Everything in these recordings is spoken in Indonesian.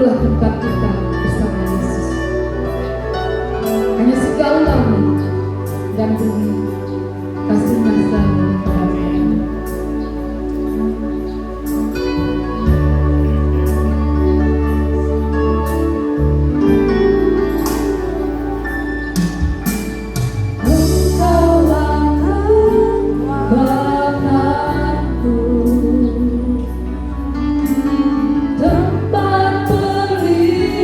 itulah tempat kita bersama Yesus. Hanya segala langit dan bumi kasih-Nya selalu kepada kami. Tempat pelindungan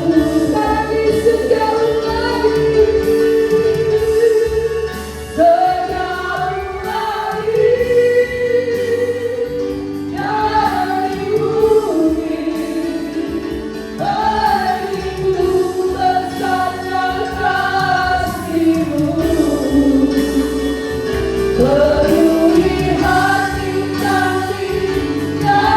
lagi sejauh lagi, sejauh lagi dari bumi. Begitu besarnya kasih-Mu, peduli hati kami yang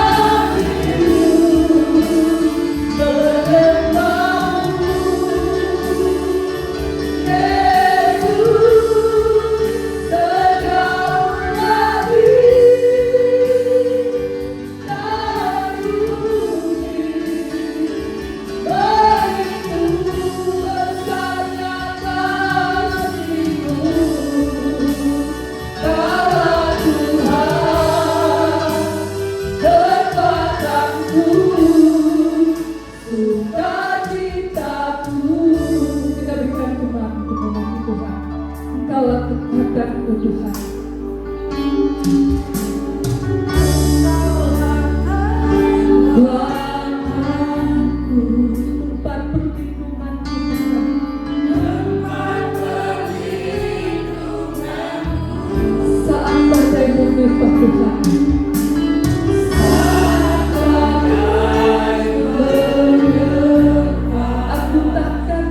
kita berikan kembali kepada Tuhan. Engkaulah kekuatanku Tuhan. Tuhanku, tempat perlindunganku Tuhan. Saat badai menerpa Tuhan. Aku takkan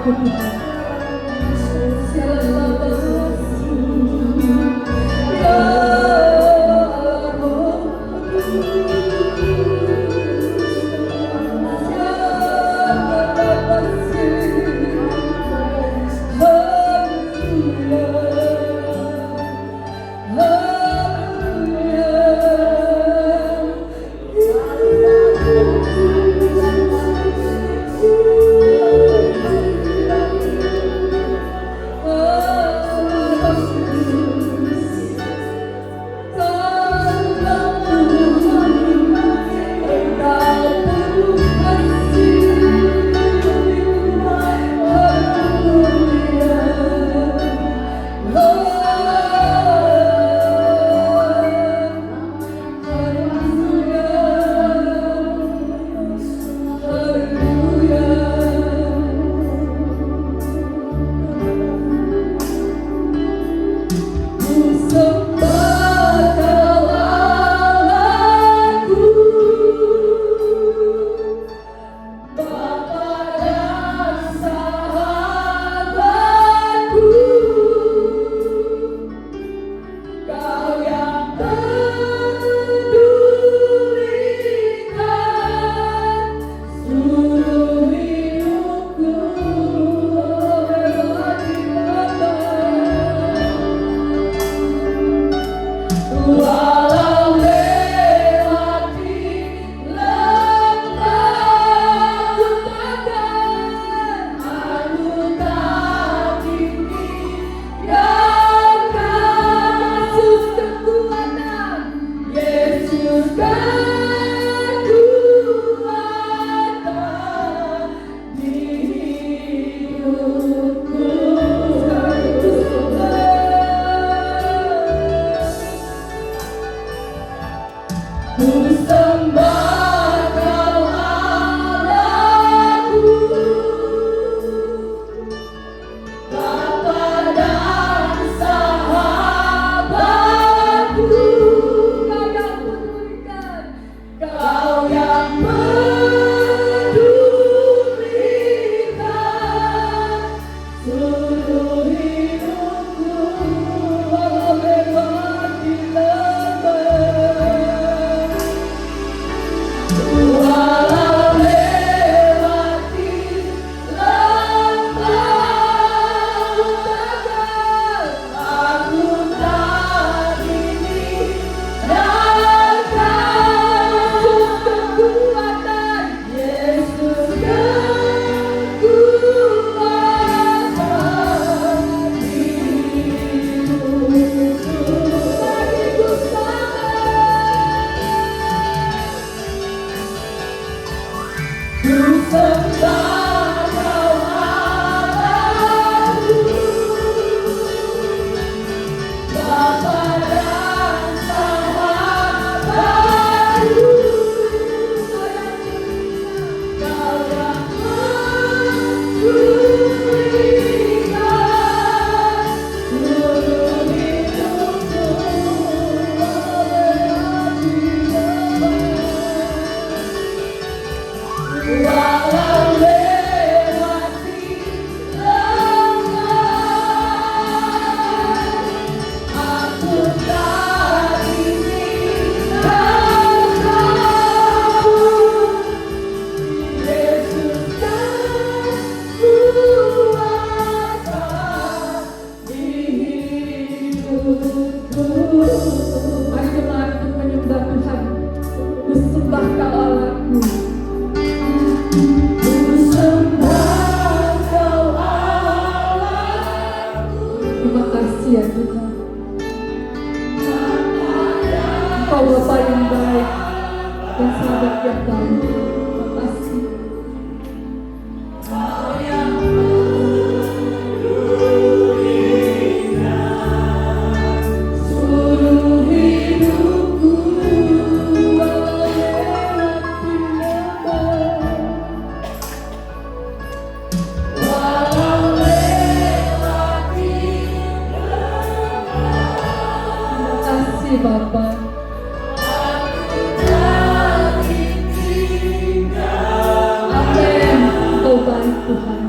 aku Tuhan.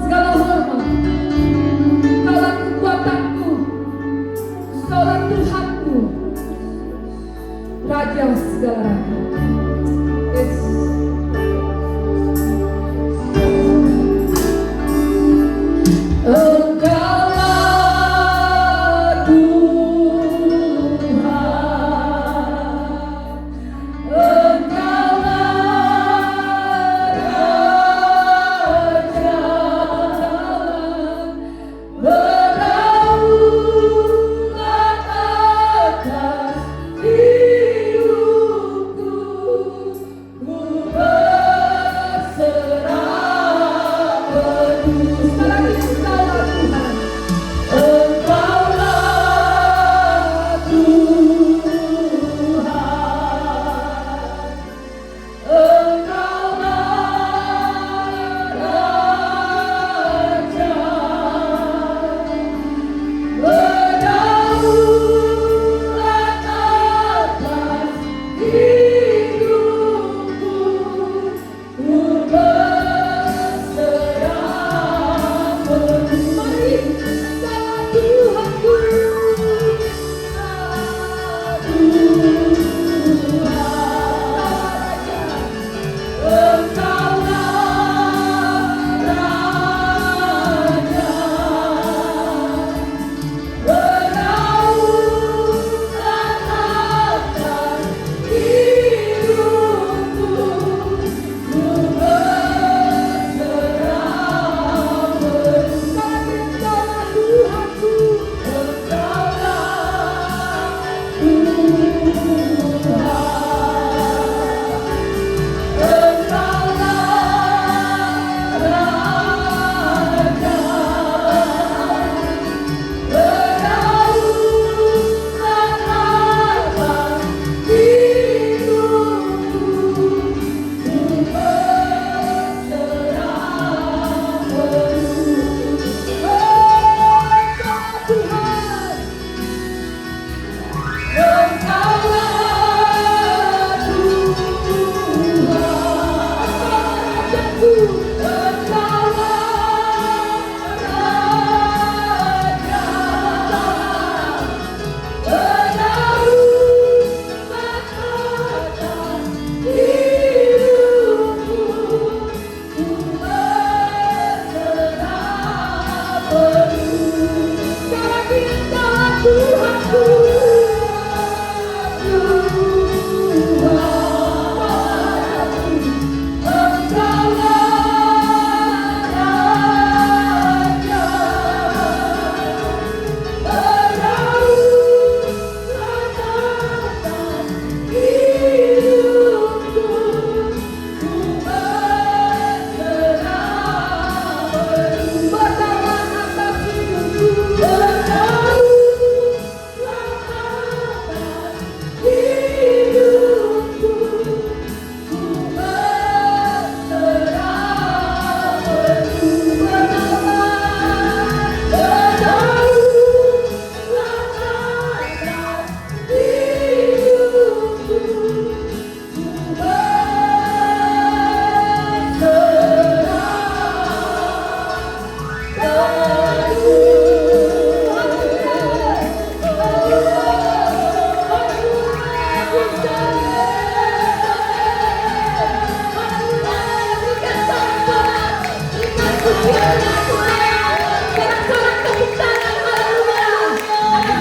Segala hormat, segala kekuatan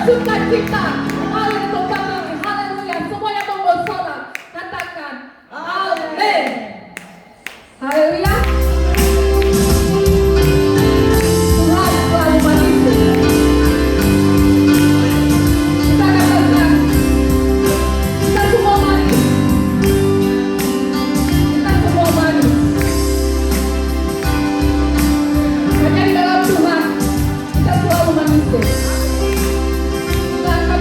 sukacita. Haleluya untuk kami. Haleluya. Semua yang mau bersorak katakan amin. Haleluya. Tuhan selalu manis. Kita katakan kita semua manis. Kita semua manis. Hanya di dalam Tuhan kita selalu manis. Kita akan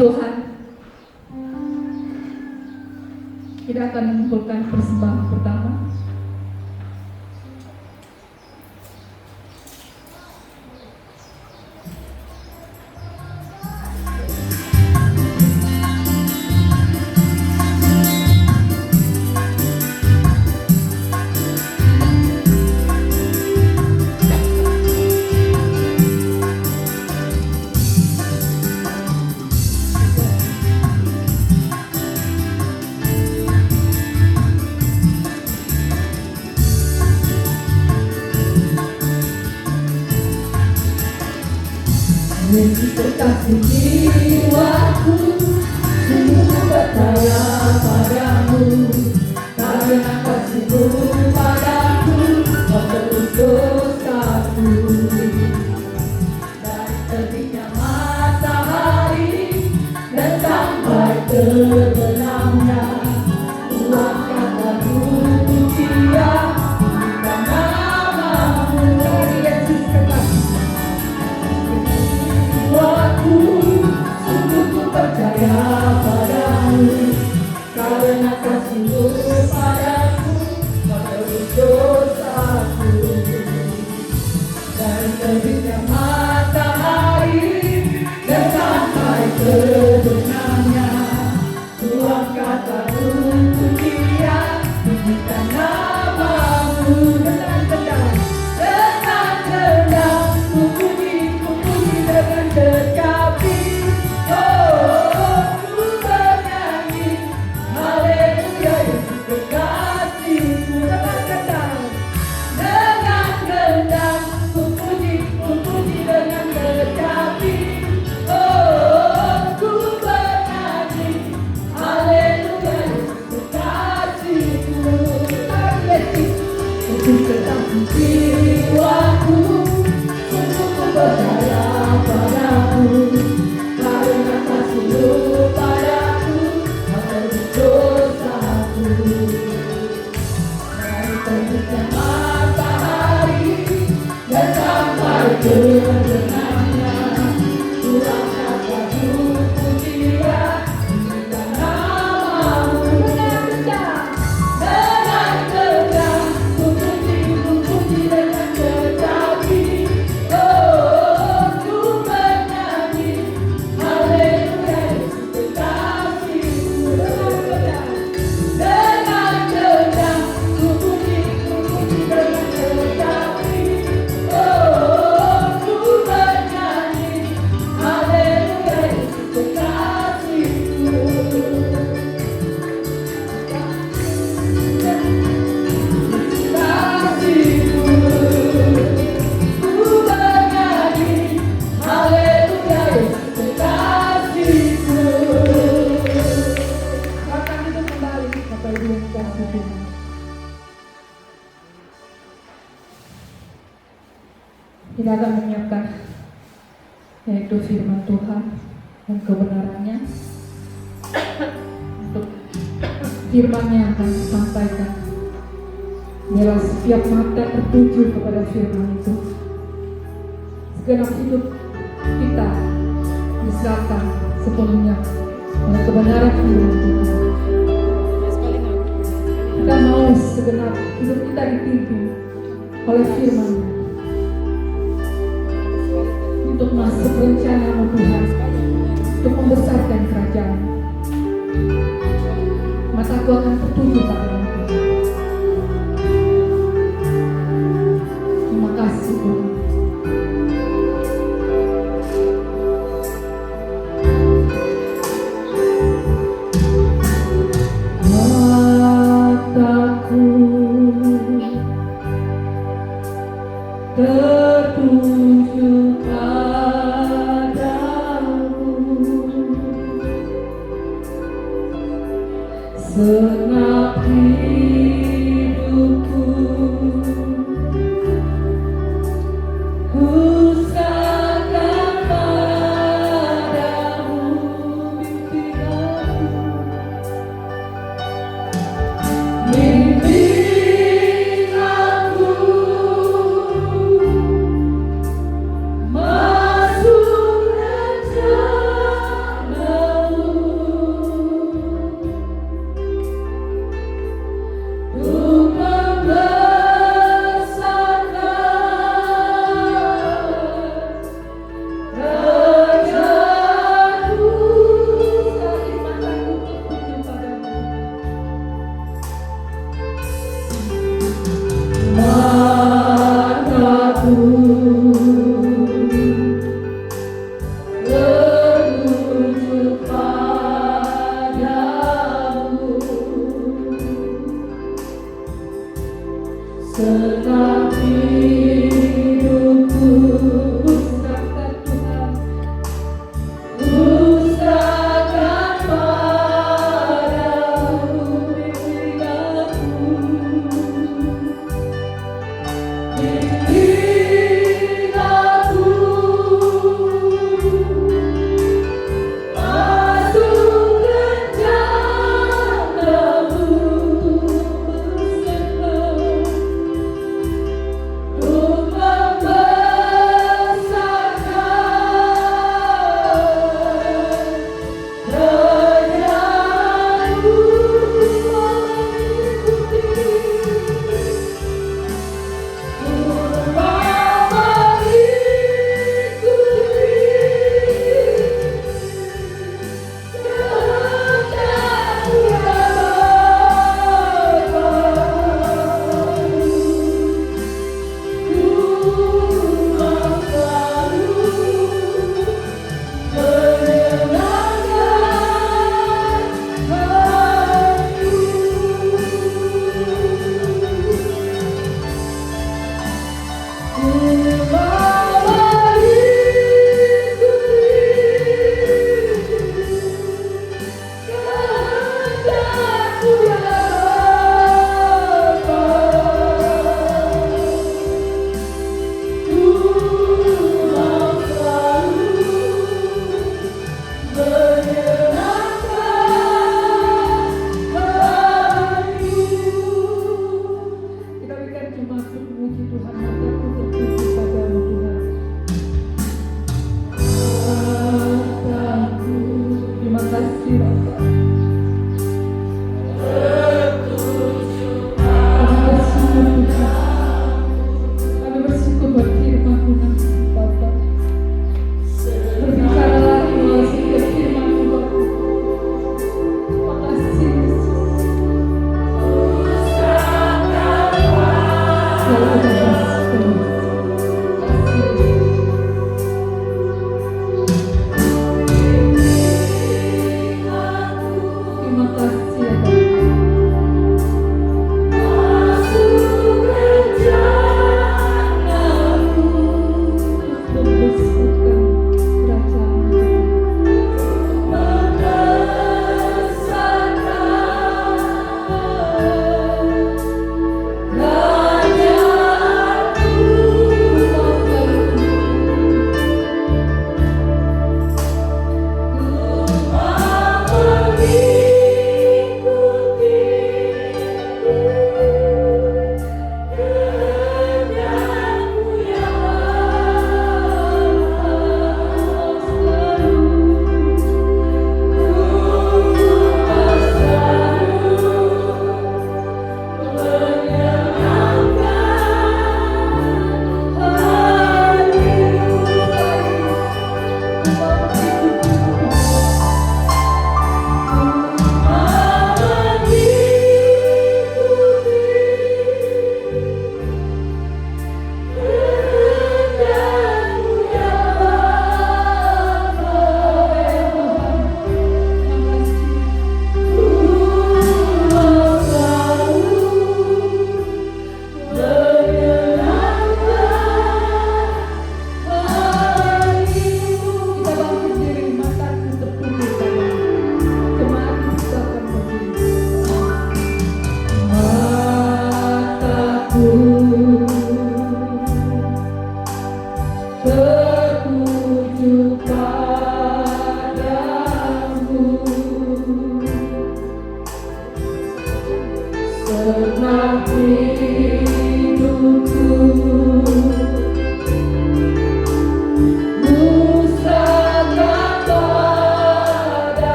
Tuhan. Kita akan mengumpulkan persembahan pertama. Kasih jiwaku, sungguh percaya padamu, karena kasihmu padaku, kau tebus dosaku. Dari terbitnya matahari dan sampai terbenamnya, luaskan lagu pujian dan namamu. Yesus kekasih. Sungguh ku percaya padamu, karena kasihmu padaku, kau tebus dosa. namamu. Dari terbitnya matahari dan sampai terbenamnya, Tuhan kataku pujian, pujikan namamu. Dengan gendang, ku puji dengan tetapi, oh, ku bernyanyi, haleluya Yesus kekasihku. Dengan gendang, ku puji dengan tetapi, oh, ku bernyanyi, haleluya Yesus kekasihku. Yesus tetap jiwaku, sungguh ku percaya padamu, karena kasih-Mu padaku, menebus dosaku. Dari terbitnya matahari dan sampai terbenamnya, Tuhan kataku pujian, pujikan namamu. Dengan gendang, ku puji dengan tetapi, oh, ku bernyanyi, haleluya Yesus kekasihku. Dengan gendang, ku puji dengan tetapi, oh, ku bernyanyi, haleluya Yesus kekasihku. Kita akan menyiapkan yaitu firman Tuhan dan kebenarannya. Untuk firman yang akan disampaikan, biarlah setiap mata tertuju kepada firman itu. Segenap hidup kita diserahkan sepenuhnya oleh kebenaran firman Tuhan. Kita mau segenap hidup kita dipimpin oleh firman untuk masuk rencana Tuhan, untuk membesarkan kerajaan. Mataku akan tertuju pada Tuhan. Terima kasih Tuhan. Mataku tertuju padamu, senap hidupku ku serahkan padamu, bimbing aku masuk rencana-Mu, untuk membesarkan kerajaan-Mu. Sekali mataku tertuju padamu. Mataku tertuju padamu, senap hidupku ku serahkan Tuhan, ku serahkan padamu, bimbing aku. Bimbing aku masuk rencana-Mu untuk membesarkan kerajaan-Mu. Rajaku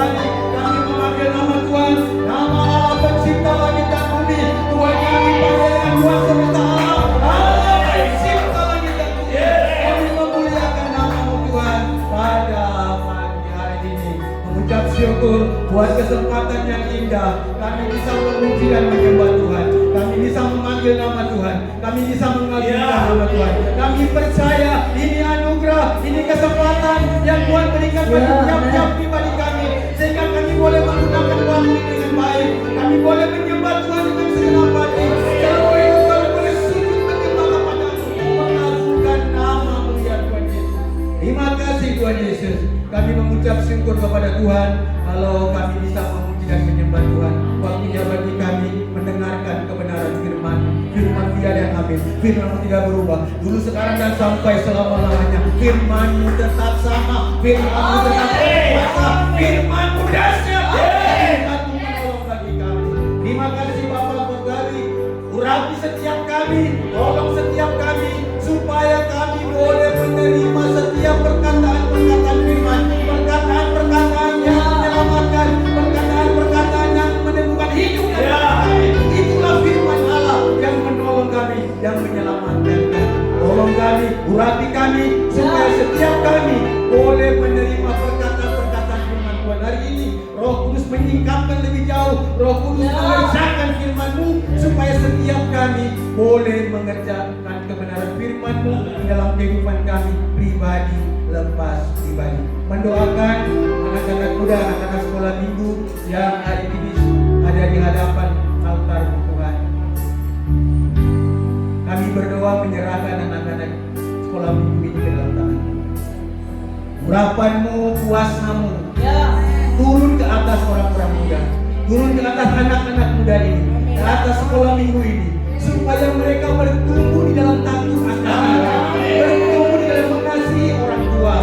kembali. Kami memanggil nama Tuhan, nama Allah pencipta langit dan bumi. Tuhan kami panggil dengan Tuhan semesta alam, Allah pencipta langit dan bumi. Kami memuliakan nama-Mu Tuhan pada pagi hari ini. Mengucap syukur buat kesempatan yang indah. Kami bisa memuji dan menyembah Tuhan. Kami bisa memanggil nama Tuhan. Kami bisa mengagungkan nama Tuhan. Kami percaya ini anugerah, ini kesempatan yang Tuhan berikan bagi tiap-tiap pribadi kami, sehingga kami boleh menggunakan waktu ini dengan baik. Kami boleh menyembah Tuhan dengan segenap hati. Seluruh hidup kami boleh sujud menyembah kepada-Mu, mengagungkan nama-Mu ya Tuhan Yesus. Terima kasih Tuhan Yesus. Kami mengucap syukur kepada Tuhan kalau kami bisa memuji dan menyembah Tuhan. Waktunya bagi kami mendengarkan kebenaran firman. Firman Dia dan amin. Firman-Mu tidak berubah, dulu sekarang dan sampai selama-lamanya. Firman-Mu tetap sama, Firman-Mu tetap berkuasa, Firman-Mu dahsyat. Satu menolong bagi kami. Terima kasih Bapak Surgawi. Urapi setiap kami, tolong setiap kami, supaya kami boleh menerima setiap perkataan-perkataan firman, perkataan-perkataan yang menyelamatkan, perkataan-perkataan yang menemukan hidup dalam kami. Itulah firman Allah yang menolong kami, yang menyelamatkan kami. Tolong kami, urapi kami, supaya setiap kami boleh menerima perkataan-perkataan firman Tuhan hari ini. Roh Kudus menyingkapkan lebih jauh, Roh Kudus mengerjakan firman-Mu, supaya setiap kami boleh mengerjakan kebenaran firman-Mu dalam kehidupan kami pribadi lepas pribadi. Mendoakan anak-anak muda, anak-anak sekolah minggu yang hari ini ada di hadapan altar Tuhan. Kami berdoa menyerahkan anak-anak sekolah minggu ini ke dalam tangan. Urapan-Mu, kuasa-Mu turun ke atas orang-orang muda, turun ke atas anak-anak muda ini, ke atas sekolah minggu ini, supaya mereka bertumbuh di dalam takut akan Tuhan, bertumbuh di dalam mengasihi orang tua,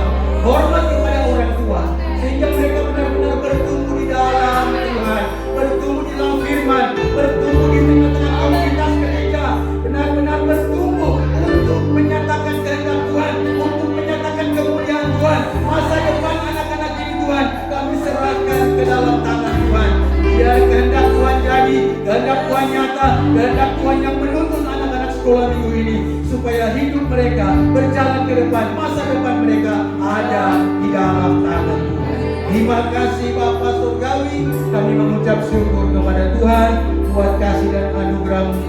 hormat kepada orang tua, sehingga mereka benar-benar bertumbuh di dalam Tuhan, bertumbuh di dalam firman, bertumbuh di tengah-tengah komunitas gereja, benar-benar bertumbuh untuk menyatakan kehendak Tuhan, untuk menyatakan kemuliaan Tuhan. Masa depan anak-anak ini Tuhan kami serahkan ke dalam tangan Tuhan. Biar kehendak Tuhan jadi, kehendak Tuhan nyata, kehendak Tuhan yang menuntun anak-anak sekolah minggu ini, supaya hidup mereka berjalan ke depan, masa depan mereka ada di dalam tangan Tuhan. Terima kasih Bapa Surgawi, kami mengucap syukur kepada Tuhan buat kasih dan anugerah-Mu,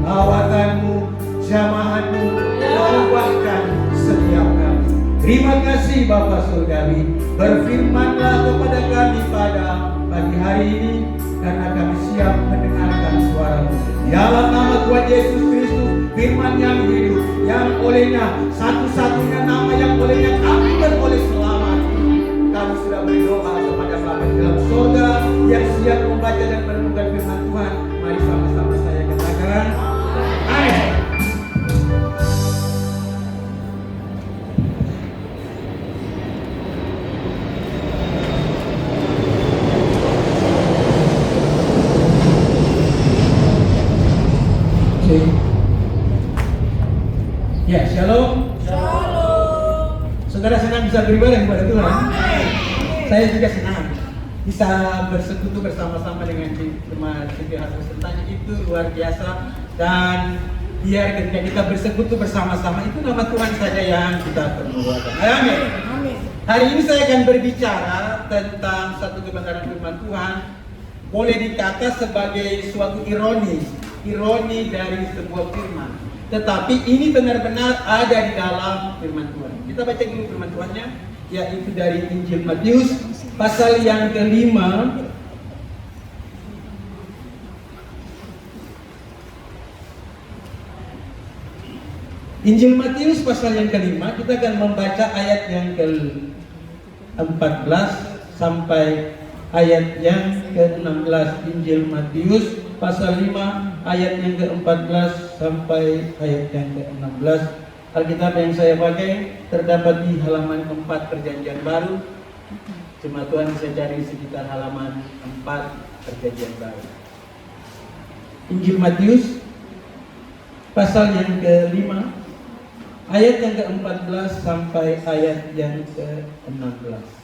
lawatan-Mu, jamahan-Mu, mengubahkan setiap kami. Terima kasih Bapa Surgawi, berfirmanlah kepada kami pada pagi hari ini, karena kami siap mendengarkan suara-Mu. Dalam nama Tuhan Yesus Kristus, firman yang hidup, yang olehnya, satu-satunya nama yang olehnya kami beroleh selamat. Kami sudah berdoa kepada Bapa di dalam surga yang siap membaca dan merenungkan firman Tuhan. Mari sama-sama saya katakan amin. Ya, shalom. Shalom. Saudara senang bisa beribadah kepada Tuhan. Saya juga senang bisa bersekutu bersama-sama dengan jemaat CPH Sentani, itu luar biasa. Dan biar ketika kita bersekutu bersama-sama itu nama Tuhan saja yang kita permuliakan. Amin. Hari ini saya akan berbicara tentang satu kebenaran firman Tuhan. Boleh dikata sebagai suatu ironi dari sebuah firman. Tetapi ini benar-benar ada di dalam firman Tuhan. Kita baca dulu firman Tuhannya, yaitu dari Injil Matius pasal yang kelima. Injil Matius pasal yang kelima, kita akan membaca ayat yang ke-14 sampai ayat yang ke-16. Injil Matius pasal 5 ayat yang ke-14 sampai ayat yang ke-16. Alkitab yang saya pakai terdapat di halaman 4 Perjanjian Baru. Jemaat Tuhan bisa cari sekitar halaman 4 Perjanjian Baru. Injil Matius pasal yang ke-5 ayat yang ke-14 sampai ayat yang ke-16.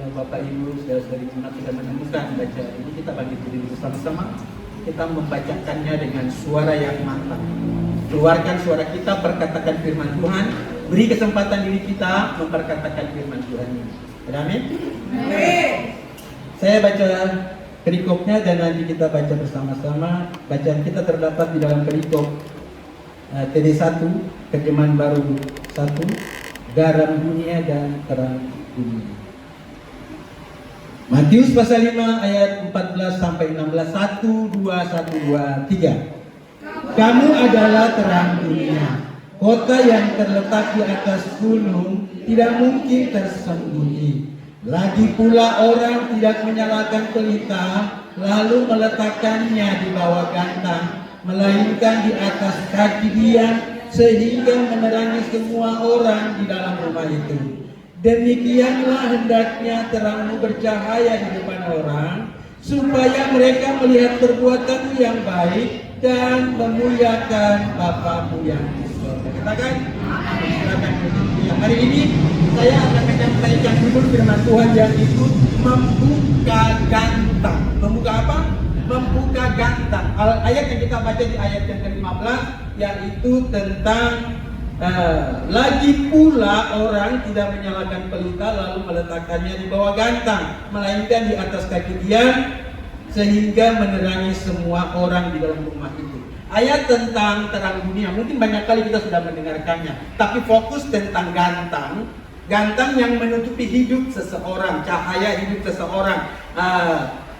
kalau Bapak Ibu saudara-saudari jemaat sudah menemukan baca ini, kita bangkit berdiri bersama-sama. Kita membacakannya dengan suara yang mantap. Keluarkan suara kita, perkatakan firman Tuhan. Beri kesempatan diri kita memperkatakan firman Tuhan ini. Amin. Saya baca perikopnya dan nanti kita baca bersama-sama. Bacaan kita terdapat di dalam perikop TD1, terjemahan baru 1, garam dunia dan terang dunia. Matius pasal 5 ayat 14 sampai 16. 1, 2, 1, 2, 3. Kamu adalah terang dunia. Kota yang terletak di atas gunung tidak mungkin tersembunyi. Lagi pula orang tidak menyalakan pelita lalu meletakkannya di bawah gantang, melainkan di atas kaki dia, sehingga menerangi semua orang di dalam rumah itu. Demikianlah hendaknya terangmu bercahaya di depan orang, supaya mereka melihat perbuatanmu yang baik dan memuliakan Bapamu yang di surga. Katakan, silakan. Hari ini saya akan menyampaikan judul firman Tuhan yang itu membuka gantang. Membuka apa? Membuka gantang. Ayat yang kita baca di ayat yang ke-15 yaitu tentang lagi pula orang tidak menyalakan pelita lalu meletakkannya di bawah gantang, melainkan di atas kaki dia, sehingga menerangi semua orang di dalam rumah itu. Ayat tentang terang dunia, mungkin banyak kali kita sudah mendengarkannya, tapi fokus tentang gantang. Gantang yang menutupi hidup seseorang, cahaya hidup seseorang,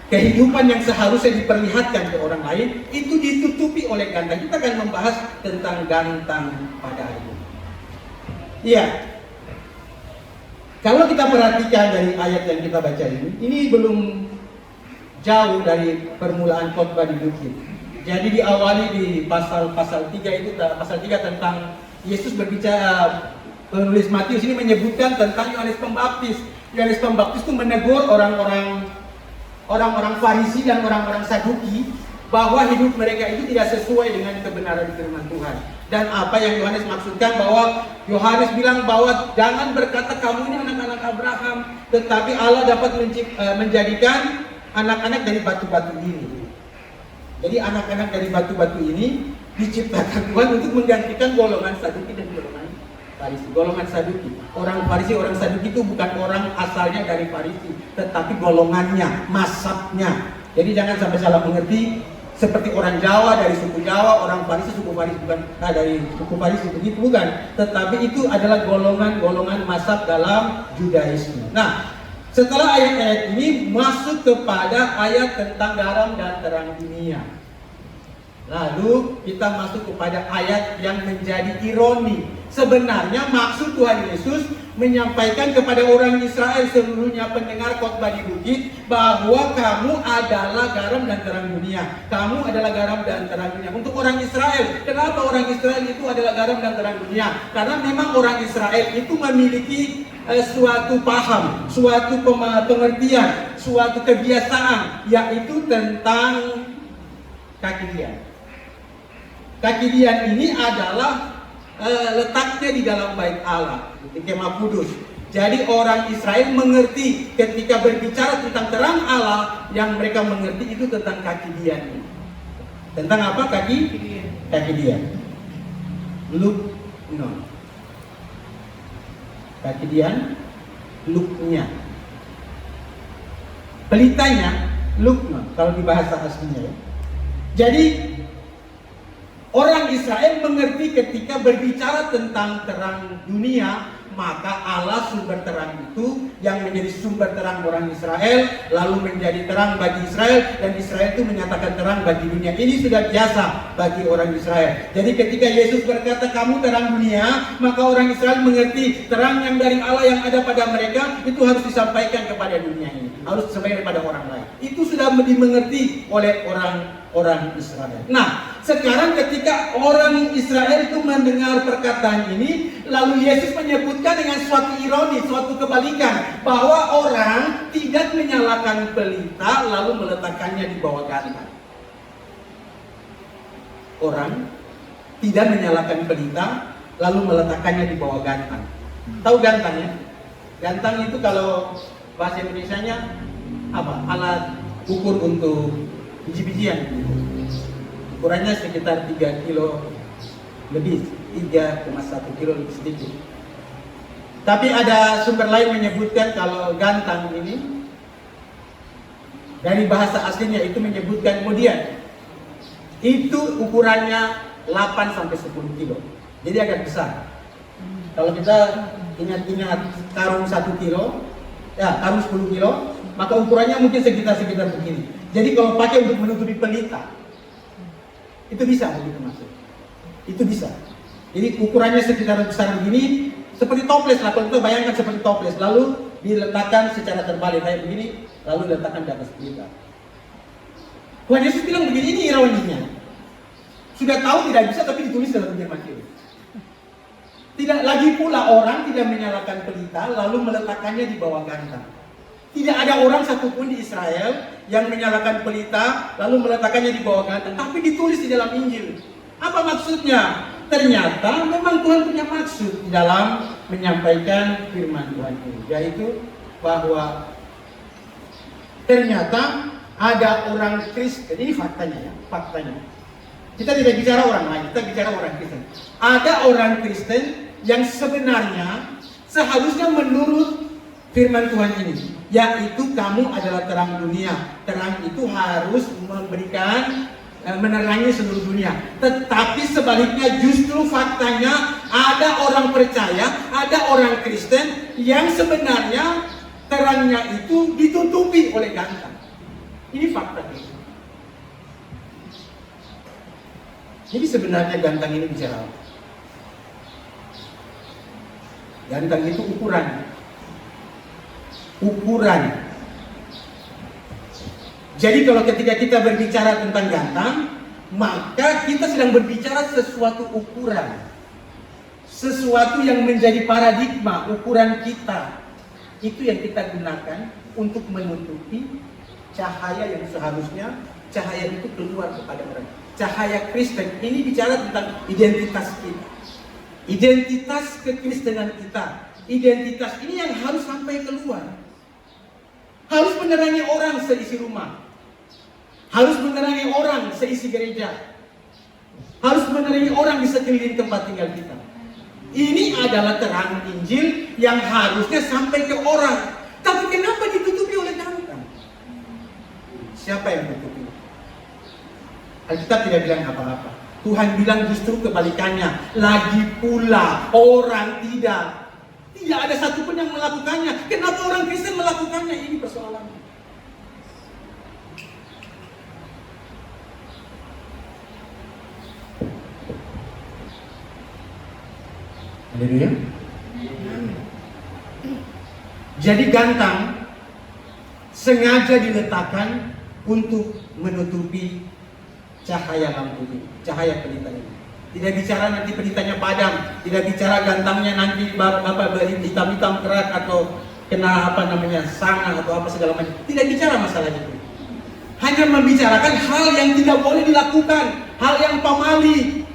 kehidupan yang seharusnya diperlihatkan ke orang lain, itu ditutupi oleh gantang. Kita akan membahas tentang gantang pada hari ini. Iya. Kalau kita perhatikan dari ayat yang kita baca ini belum jauh dari permulaan khotbah di bukit. Jadi diawali di pasal 3 itu, pasal 3 tentang Yesus berbicara. Penulis Matius ini menyebutkan tentang Yohanes Pembaptis. Yohanes Pembaptis itu menegur orang-orang Farisi dan orang-orang Saduki bahwa hidup mereka itu tidak sesuai dengan kebenaran firman Tuhan. Dan apa yang Yohanes maksudkan, bahwa Yohanes bilang bahwa jangan berkata kamu ini anak-anak Abraham, tetapi Allah dapat menjadikan anak-anak dari batu-batu ini. Jadi anak-anak dari batu-batu ini diciptakan Tuhan untuk menggantikan golongan Saduki dan golongan Farisi. Golongan Saduki, orang Farisi, orang Saduki itu bukan orang asalnya dari Farisi, tetapi golongannya, mazhabnya. Jadi jangan sampai salah mengerti, seperti orang Jawa dari suku Jawa, orang Farisi suku Farisi bukan dari suku Farisi begitu, bukan. Tetapi itu adalah golongan-golongan mazhab dalam Judaisme. Nah, setelah ayat-ayat ini masuk kepada ayat tentang garam dan terang dunia. Lalu kita masuk kepada ayat yang menjadi ironi. Sebenarnya maksud Tuhan Yesus menyampaikan kepada orang Israel seluruhnya pendengar khotbah di bukit bahwa kamu adalah garam dan terang dunia. Kamu adalah garam dan terang dunia. Untuk orang Israel, kenapa orang Israel itu adalah garam dan terang dunia? Karena memang orang Israel itu memiliki suatu paham, suatu pengertian, suatu kebiasaan, yaitu tentang kakidian. Kakidian ini adalah letaknya di dalam bait Allah, di kemah kudus. Jadi orang Israel mengerti ketika berbicara tentang terang Allah, yang mereka mengerti itu tentang kakidian ini. Tentang apa kakidian? Luknon. Kakidian, luknya. Pelitanya, luknon, kalau di bahasa aslinya ya. Jadi orang Israel mengerti ketika berbicara tentang terang dunia, maka Allah sumber terang itu yang menjadi sumber terang orang Israel, lalu menjadi terang bagi Israel, dan Israel itu menyatakan terang bagi dunia. Ini sudah biasa bagi orang Israel. Jadi ketika Yesus berkata kamu terang dunia, maka orang Israel mengerti terang yang dari Allah yang ada pada mereka itu harus disampaikan kepada dunia ini, harus disampaikan kepada orang lain. Itu sudah dimengerti oleh orang Israel. Nah, sekarang ketika orang Israel itu mendengar perkataan ini, lalu Yesus menyebutkan dengan suatu ironi, suatu kebalikan, bahwa orang tidak menyalakan pelita lalu meletakkannya di bawah gantang. Orang tidak menyalakan pelita lalu meletakkannya di bawah gantang. Tahu gantang ya? Gantang itu kalau bahasa Indonesianya apa? Alat ukur untuk biji-bijian. Ukurannya sekitar 3 kilo lebih, 3,1 kilo lebih sedikit. Tapi ada sumber lain menyebutkan kalau gantang ini dari bahasa aslinya itu menyebutkan kemudian itu ukurannya 8 sampai 10 kilo. Jadi agak besar. Kalau kita ingat-ingat karung 1 kilo, ya karung 10 kilo, maka ukurannya mungkin sekitar begini. Jadi kalau pakai untuk menutupi pelita, itu bisa begitu masuk. Itu bisa. Jadi ukurannya sekitar besar begini, seperti toples lah. Kalau kita bayangkan seperti toples, lalu diletakkan secara terbalik kayak begini, lalu diletakkan di atas pelita. Tuhan Yesus bilang begini, ini ironinya. Sudah tahu tidak bisa, tapi ditulis dalam Injil Matius. Tidak lagi pula orang tidak menyalakan pelita lalu meletakkannya di bawah gantang. Tidak ada orang satupun di Israel yang menyalakan pelita lalu meletakkannya di bawah gantang, tapi ditulis di dalam Injil. Apa maksudnya? Ternyata memang Tuhan punya maksud di dalam menyampaikan firman Tuhan ini, yaitu bahwa ternyata ada orang Kristen. Ini faktanya ya, faktanya. Kita tidak bicara orang lain, kita bicara orang Kristen. Ada orang Kristen yang sebenarnya seharusnya menurut firman Tuhan ini, yaitu kamu adalah terang dunia. Terang itu harus memberikan menerangi seluruh dunia. Tetapi sebaliknya justru faktanya ada orang percaya, ada orang Kristen yang sebenarnya terangnya itu ditutupi oleh gantang. Ini fakta. Jadi sebenarnya gantang ini bicara apa? Gantang itu ukuran. Ukuran. Jadi kalau ketika kita berbicara tentang gantang, maka kita sedang berbicara sesuatu ukuran. Sesuatu yang menjadi paradigma ukuran kita. Itu yang kita gunakan untuk menutupi cahaya yang seharusnya cahaya itu keluar kepada orang. Cahaya Kristen ini bicara tentang identitas kita. Identitas kekristenan kita. Identitas ini yang harus sampai keluar. Harus menerangi orang seisi rumah. Harus menerangi orang seisi gereja. Harus menerangi orang di sekeliling tempat tinggal kita. Ini adalah terang Injil yang harusnya sampai ke orang. Tapi kenapa ditutupi oleh gantang? Siapa yang tutupi? Alkitab tidak bilang apa-apa. Tuhan bilang justru kebalikannya. Lagi pula orang tidak ada satupun yang melakukannya. Kenapa orang Kristen melakukannya? Ini persoalannya. Haleluya. Jadi gantang sengaja diletakkan untuk menutupi cahaya lampu ini, cahaya pelita ini. Tidak bicara nanti pelitanya padam, tidak bicara gantangnya nanti hitam-hitam kerak atau kena sanga atau apa segala macam. Tidak bicara masalah itu. Hanya membicarakan hal yang tidak boleh dilakukan, hal yang pamali.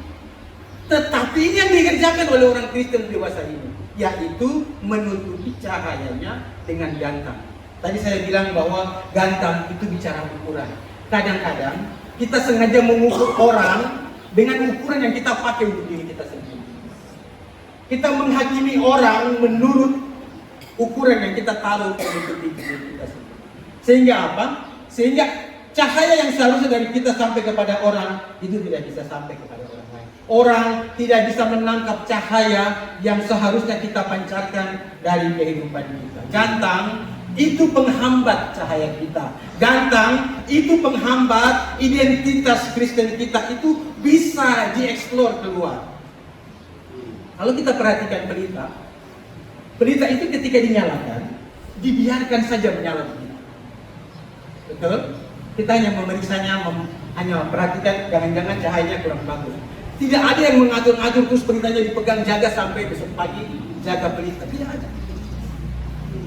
Tetapi ini yang dikerjakan oleh orang Kristen dewasa ini, yaitu menutupi cahayanya dengan gantang. Tadi saya bilang bahwa gantang itu bicara ukuran. Kadang-kadang kita sengaja mengukur orang dengan ukuran yang kita pakai untuk diri kita sendiri. Kita menghakimi orang menurut ukuran yang kita taruh untuk diri kita sendiri. Sehingga apa? Sehingga cahaya yang seharusnya dari kita sampai kepada orang itu tidak bisa sampai kepada orang lain. Orang tidak bisa menangkap cahaya yang seharusnya kita pancarkan dari kehidupan kita. Gantang itu penghambat cahaya kita. Gantang itu penghambat identitas Kristen kita itu bisa dieksplor keluar. Kalau kita perhatikan pelita itu ketika dinyalakan, dibiarkan saja menyala begitu. Betul? Kita hanya memeriksanya, hanya perhatikan jangan-jangan cahayanya kurang bagus. Tidak ada yang mengatur-atur terus pelitanya dipegang jaga sampai besok pagi jaga pelita. Tidak ada.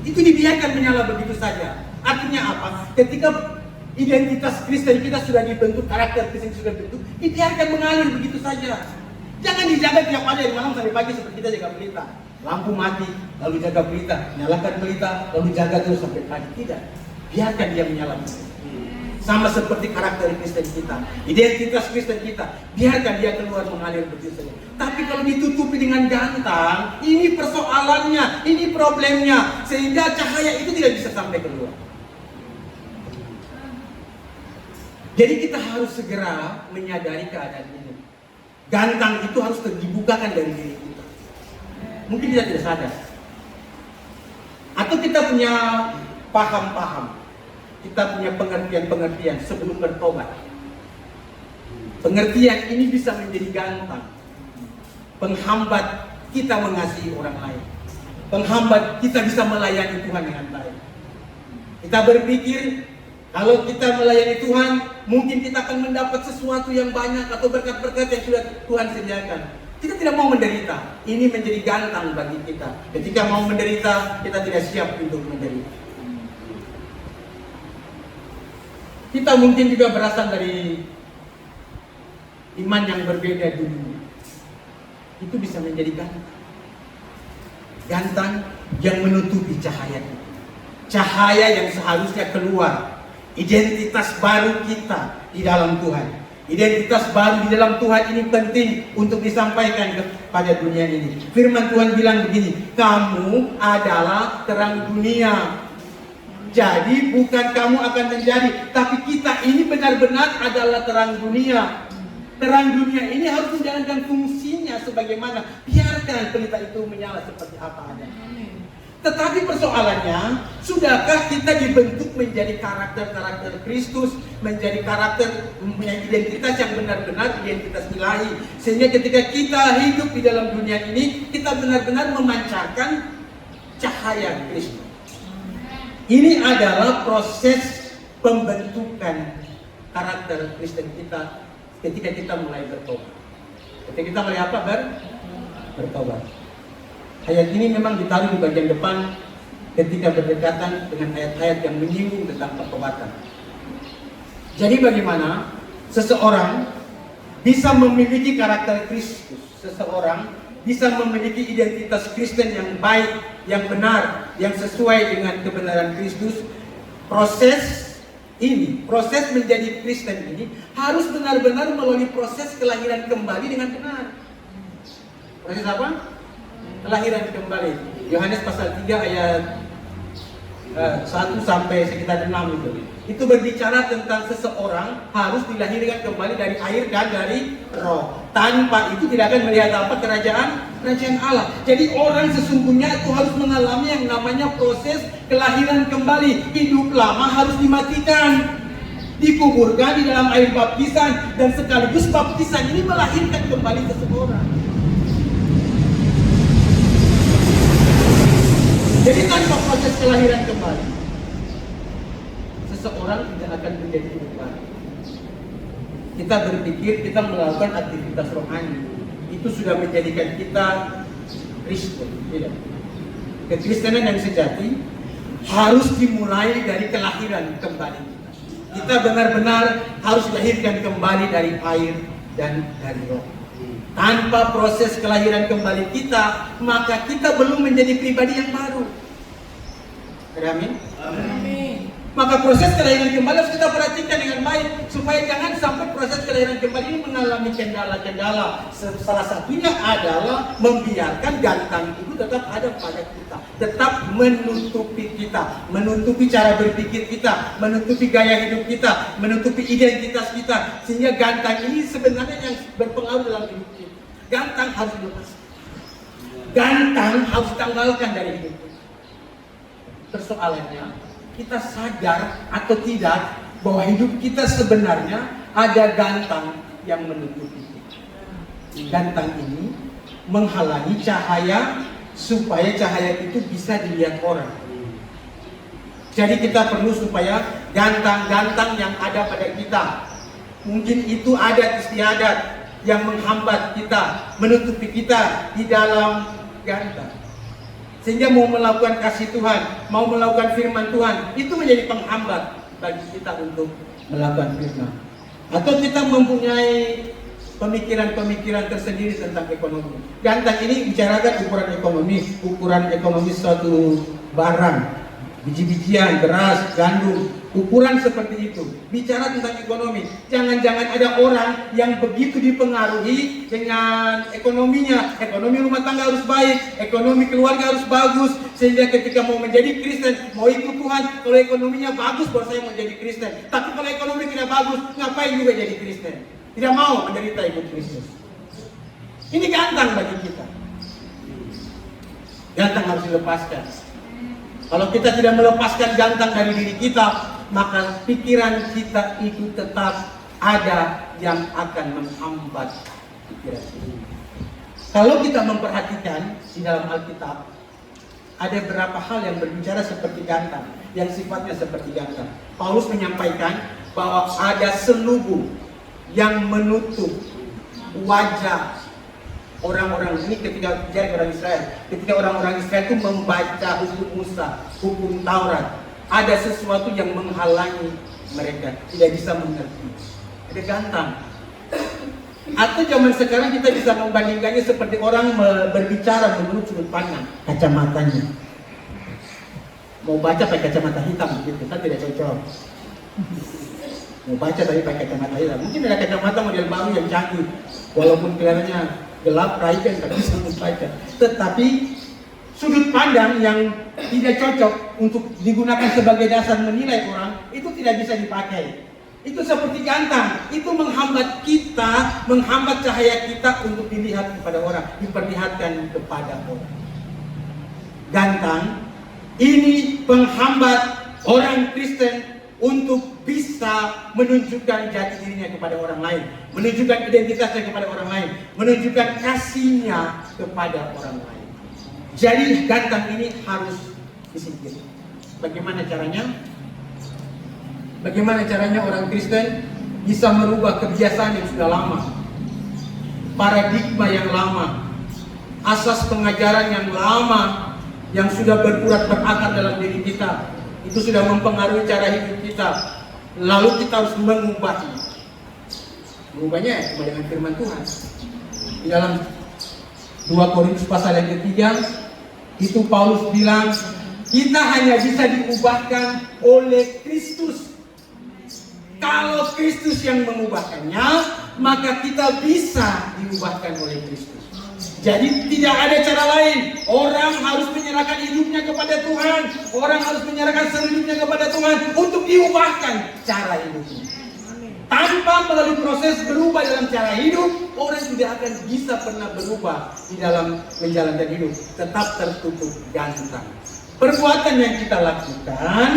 Itu dibiarkan menyala begitu saja. Artinya apa? Ketika identitas Kristen kita sudah dibentuk, karakter Kristen sudah dibentuk, dibiarkan mengalir begitu saja. Jangan dijaga tiap hari dari malam sampai pagi seperti kita jaga pelita. lampu mati, lalu jaga pelita, nyalakan pelita, lalu jaga terus sampai pagi. Tidak, biarkan dia menyala. Sama seperti karakter Kristen kita, identitas Kristen kita, biarkan dia keluar mengalir begitu saja. Tapi kalau ditutupi dengan gantang, ini persoalannya, ini problemnya, sehingga cahaya itu tidak bisa sampai keluar. Jadi kita harus segera menyadari keadaan ini. Gantang itu harus dibukakan dari diri kita. Mungkin kita tidak sadar, atau kita punya paham-paham, kita punya pengertian-pengertian sebelum bertobat. Pengertian ini bisa menjadi gantang, penghambat kita mengasihi orang lain, penghambat kita bisa melayani Tuhan dengan baik. Kita berpikir kalau kita melayani Tuhan, mungkin kita akan mendapat sesuatu yang banyak atau berkat-berkat yang sudah Tuhan sediakan. Kita tidak mau menderita. Ini menjadi gantang bagi kita. Ketika mau menderita, kita tidak siap untuk menderita. Kita mungkin juga berasal dari iman yang berbeda dulu. Itu bisa menjadi gantang. Gantang yang menutupi cahaya. Cahaya yang seharusnya keluar. Identitas baru kita di dalam Tuhan. Identitas baru di dalam Tuhan ini penting untuk disampaikan kepada dunia ini. Firman Tuhan bilang begini, kamu adalah terang dunia. Jadi bukan kamu akan menjadi, tapi kita ini benar-benar adalah terang dunia. Terang dunia ini harus menjalankan fungsinya sebagaimana. Biarkan pelita itu menyala seperti apa adanya. Tetapi persoalannya, sudahkah kita dibentuk menjadi karakter-karakter Kristus, menjadi karakter mempunyai identitas yang benar-benar identitas ilahi, sehingga ketika kita hidup di dalam dunia ini, kita benar-benar memancarkan cahaya Kristus. Ini adalah proses pembentukan karakter Kristen kita ketika kita mulai bertobat. Ketika kita mulai apa? Bertobat. Ayat ini memang ditaruh di bagian depan ketika berdekatan dengan ayat-ayat yang menyinggung tentang pertobatan. Jadi bagaimana seseorang bisa memiliki karakter Kristus, seseorang bisa memiliki identitas Kristen yang baik, yang benar, yang sesuai dengan kebenaran Kristus. Proses menjadi Kristen ini harus benar-benar melalui proses kelahiran kembali dengan benar. Proses apa? Kelahiran kembali. Yohanes pasal 3 ayat 1 sampai sekitar 6 itu. Itu berbicara tentang seseorang harus dilahirkan kembali dari air dan dari roh. Tanpa itu tidak akan melihat apa kerajaan Allah. Jadi orang sesungguhnya itu harus mengalami yang namanya proses kelahiran kembali. Hidup lama harus dimatikan, dikuburkan di dalam air baptisan, dan sekaligus baptisan ini melahirkan kembali seseorang. Jadi tanpa proses kelahiran kembali, seseorang tidak akan menjadi hidup baru. Kita berpikir kita melakukan aktivitas rohani, itu sudah menjadikan kita Kristen. Tidak. Kekristenan yang sejati harus dimulai dari kelahiran kembali. Kita benar-benar harus dilahirkan kembali dari air dan dari roh. Tanpa proses kelahiran kembali kita, maka kita belum menjadi pribadi yang baru. Amin. Amin. Maka proses kelahiran kembali harus kita perhatikan dengan baik, supaya jangan sampai proses kelahiran kembali ini mengalami kendala-kendala. Salah satunya adalah membiarkan gantang itu tetap ada pada kita, tetap menutupi kita, menutupi cara berpikir kita, menutupi gaya hidup kita, menutupi identitas kita, sehingga gantang ini sebenarnya yang berpengaruh dalam hidup kita. Gantang harus dilepas. Gantang harus ditanggalkan dari hidup kita. Persoalannya, kita sadar atau tidak bahwa hidup kita sebenarnya ada gantang yang menutupi kita. Gantang ini menghalangi cahaya supaya cahaya itu bisa dilihat orang. Jadi kita perlu supaya gantang-gantang yang ada pada kita, mungkin itu adat istiadat yang menghambat kita, menutupi kita di dalam gantang. Sehingga mau melakukan kasih Tuhan, mau melakukan firman Tuhan, itu menjadi penghambat bagi kita untuk melakukan firman. Atau kita mempunyai pemikiran-pemikiran tersendiri tentang ekonomi. Gantang ini bicarakan ukuran ekonomi suatu barang, biji-bijian, beras, gandum, ukuran seperti itu. Bicara tentang ekonomi, jangan-jangan ada orang yang begitu dipengaruhi dengan ekonominya. Ekonomi rumah tangga harus baik, ekonomi keluarga harus bagus, sehingga ketika mau menjadi Kristen, mau ikut Tuhan, kalau ekonominya bagus baru saya mau jadi Kristen. Tapi kalau ekonomi tidak bagus, ngapain juga jadi Kristen? Tidak mau menderita ikut Kristus. Ini gantang bagi kita. Gantang harus dilepaskan. Kalau kita tidak melepaskan gantang dari diri kita, maka pikiran kita itu tetap ada yang akan menghambat pikiran kita. Kalau kita memperhatikan di dalam Alkitab, ada beberapa hal yang berbicara seperti gantang, yang sifatnya seperti gantang. Paulus menyampaikan bahwa ada selubung yang menutup wajah orang-orang ini ketika bicara orang Israel. Ketika orang-orang Israel itu membaca hukum Musa, hukum Taurat, ada sesuatu yang menghalangi mereka, tidak bisa mengerti. Ada gantang. Atau zaman sekarang kita bisa membandingkannya seperti orang berbicara menurut sudut pandang, kacamatanya. Mau baca pakai kacamata hitam gitu, kan tidak cocok. Mau baca tapi pakai kacamata hitam. Mungkin ada kacamata model baru yang canggih, walaupun kelihatannya gelap, raikan, tapi bisa membaca. Tetapi sudut pandang yang tidak cocok untuk digunakan sebagai dasar menilai orang, itu tidak bisa dipakai. Itu seperti gantang, itu menghambat kita, menghambat cahaya kita untuk dilihat kepada orang, diperlihatkan kepada orang. Gantang ini penghambat orang Kristen untuk bisa menunjukkan jati dirinya kepada orang lain, menunjukkan identitasnya kepada orang lain, menunjukkan kasihnya kepada orang lain. Jadi gantang ini harus disingkirkan. Bagaimana caranya? Bagaimana caranya orang Kristen bisa merubah kebiasaan yang sudah lama, paradigma yang lama, asas pengajaran yang lama, yang sudah berurat berakar dalam diri kita, itu sudah mempengaruhi cara hidup kita. Lalu kita harus mengubahnya. Mengubahnya cuma dengan firman Tuhan. Di dalam 2 Korintus pasal yang ketiga, itu Paulus bilang, kita hanya bisa diubahkan oleh Kristus. Kalau Kristus yang mengubahkannya, maka kita bisa diubahkan oleh Kristus. Jadi tidak ada cara lain. Orang harus menyerahkan hidupnya kepada Tuhan. Orang harus menyerahkan hidupnya kepada Tuhan untuk diubahkan cara hidupnya. Tanpa melalui proses berubah dalam cara hidup, orang tidak akan bisa pernah berubah di dalam menjalankan hidup. Tetap tertutup gantang. Perbuatan yang kita lakukan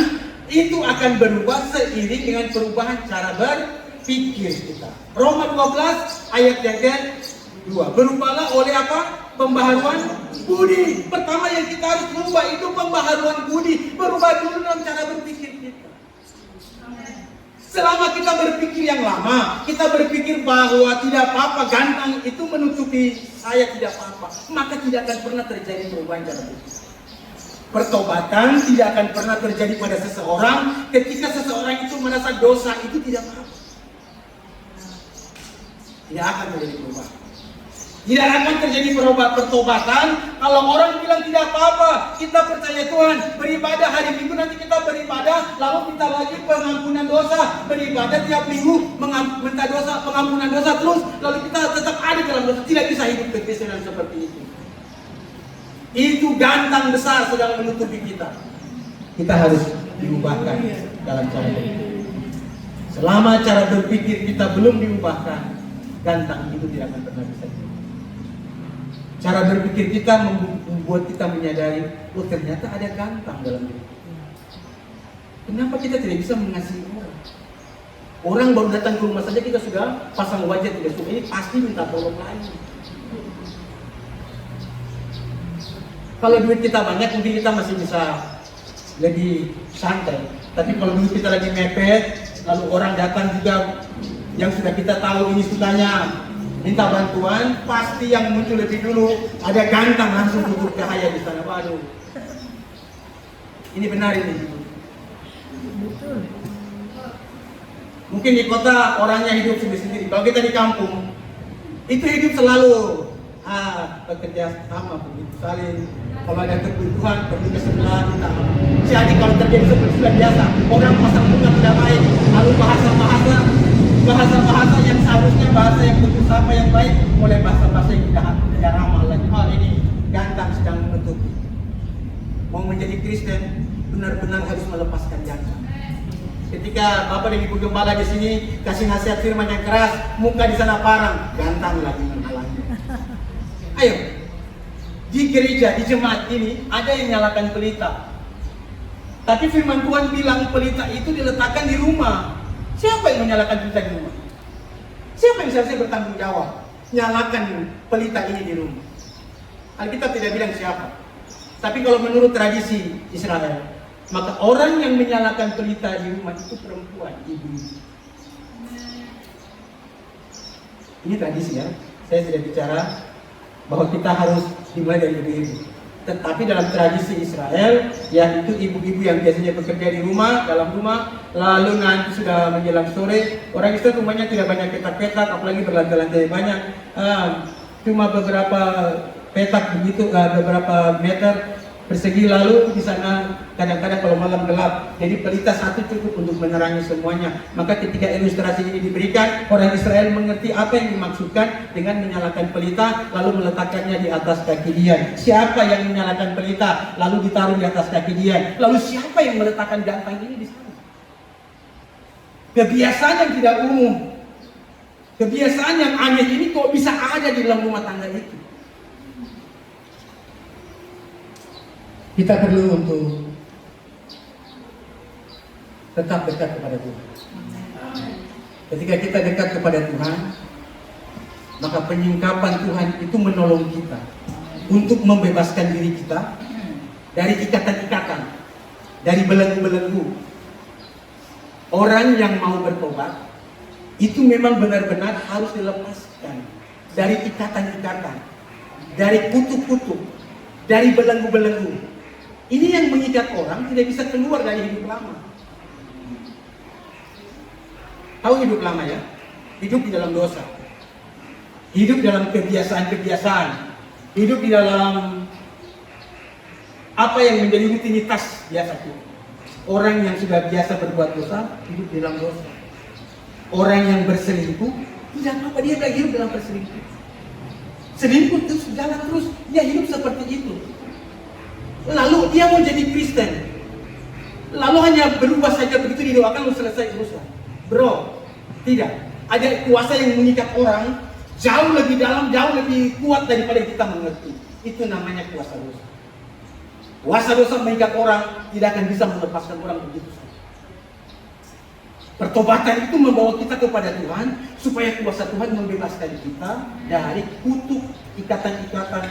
itu akan berubah seiring dengan perubahan cara berpikir kita. Roma 12 ayat yang ke-2. Berubahlah oleh apa? Pembaharuan budi. Pertama yang kita harus berubah itu pembaharuan budi. Berubah dulu dalam cara berpikir kita. Selama kita berpikir yang lama, kita berpikir bahwa tidak apa-apa, gantang itu menutupi saya tidak apa-apa, maka tidak akan pernah terjadi perubahan cara berpikir. Pertobatan tidak akan pernah terjadi pada seseorang ketika seseorang itu merasa dosa itu tidak apa-apa. Tidak akan terjadi perubahan. Tidak akan terjadi pertobatan kalau orang bilang tidak apa-apa, kita percaya Tuhan, beribadah hari Minggu nanti kita beribadah, lalu minta lagi pengampunan dosa, beribadah tiap minggu minta dosa, pengampunan dosa terus, lalu kita tetap ada dalam dosa. Tidak bisa hidup kekristenan seperti itu. Itu gantang besar sedang menutupi kita. Kita harus diubahkan dalam cara berpikir. Selama cara berpikir kita belum diubahkan, gantang itu tidak akan pernah bisa diubah. Cara berpikir kita membuat kita menyadari, oh ternyata ada gantang dalam diri kita. Kenapa kita tidak bisa mengasihi orang? Orang baru datang ke rumah saja kita sudah pasang wajah tidak suka, ini pasti minta tolong lagi. Kalau duit kita banyak mungkin kita masih bisa lebih santai. Tapi kalau duit kita lagi mepet, lalu orang datang juga yang sudah kita tahu ini sukanya minta bantuan, pasti yang muncul lebih dulu ada gantang langsung tutup cahaya di sana. Waduh, ini benar ini. Mungkin di kota orangnya hidup sendiri-sendiri. Kalau kita di kampung, Itu hidup selalu bekerja sama begitu, saling kalau ada kebutuhan pergi ke sebelah kita. Jadi kalau terjadi seperti sudah biasa, orang pasang muka tidak baik, lalu bahasa yang seharusnya bahasa yang betul apa yang baik, mulai bahasa yang tidak ramah lagi. Ini gantang sedang menutupi. Mau menjadi Kristen benar-benar harus melepaskan jantan. Ketika Bapak dan Ibu Gembala di sini kasih nasihat firman yang keras, muka di sana parang, gantang lagi menghalangi. Ayo, di gereja, di jemaat ini ada yang nyalakan pelita. Tapi firman Tuhan bilang pelita itu diletakkan di rumah. Siapa yang menyalakan pelita di rumah? Siapa yang seharusnya bertanggung jawab nyalakan pelita ini di rumah? Alkitab tidak bilang siapa. Tapi kalau menurut tradisi Israel, maka orang yang menyalakan pelita di rumah itu perempuan, ibu. Ini tradisi ya. Saya tidak bicara bahwa kita harus dimulai dari ibu-ibu. Tetapi dalam tradisi Israel, yaitu ibu-ibu yang biasanya bekerja di rumah, dalam rumah, lalu nanti sudah menjelang sore, orang Israel rumahnya tidak banyak petak-petak, apalagi berlantai-lantai banyak, cuma beberapa petak begitu, beberapa meter persegi, lalu di sana kadang-kadang kalau malam gelap, jadi pelita satu cukup untuk menerangi semuanya. Maka ketika ilustrasi ini diberikan, orang Israel mengerti apa yang dimaksudkan dengan menyalakan pelita lalu meletakkannya di atas kaki dia. Siapa yang menyalakan pelita lalu ditaruh di atas kaki dia? Lalu siapa yang meletakkan gantang ini di sana? Kebiasaan yang tidak umum, kebiasaan yang aneh ini kok bisa ada di dalam rumah tangga itu? Kita perlu untuk tetap dekat kepada Tuhan. Ketika kita dekat kepada Tuhan, maka penyingkapan Tuhan itu menolong kita untuk membebaskan diri kita dari ikatan-ikatan, dari belenggu-belenggu. Orang yang mau bertobat itu memang benar-benar harus dilepaskan dari ikatan-ikatan, dari kutuk-kutuk, dari belenggu-belenggu. Ini yang mengikat orang tidak bisa keluar dari hidup lama. Tahu hidup lama ya? Hidup di dalam dosa, hidup dalam kebiasaan-kebiasaan, hidup di dalam apa yang menjadi rutinitas biasa itu. Orang yang sudah biasa berbuat dosa, hidup di dalam dosa. Orang yang berselingkuh, tidak apa-apa, dia lagi hidup dalam berselingkuh. Selingkuh terus jalan terus, dia hidup seperti itu. Lalu dia mau jadi Kristen, lalu hanya berubah saja begitu didoakan lalu selesai urusan. Bro, tidak. Ada kuasa yang mengikat orang jauh lebih dalam, jauh lebih kuat daripada yang kita mengerti. Itu namanya kuasa dosa. Kuasa dosa mengikat orang tidak akan bisa melepaskan orang begitu saja. Pertobatan itu membawa kita kepada Tuhan supaya kuasa Tuhan membebaskan kita dari kutuk ikatan-ikatan,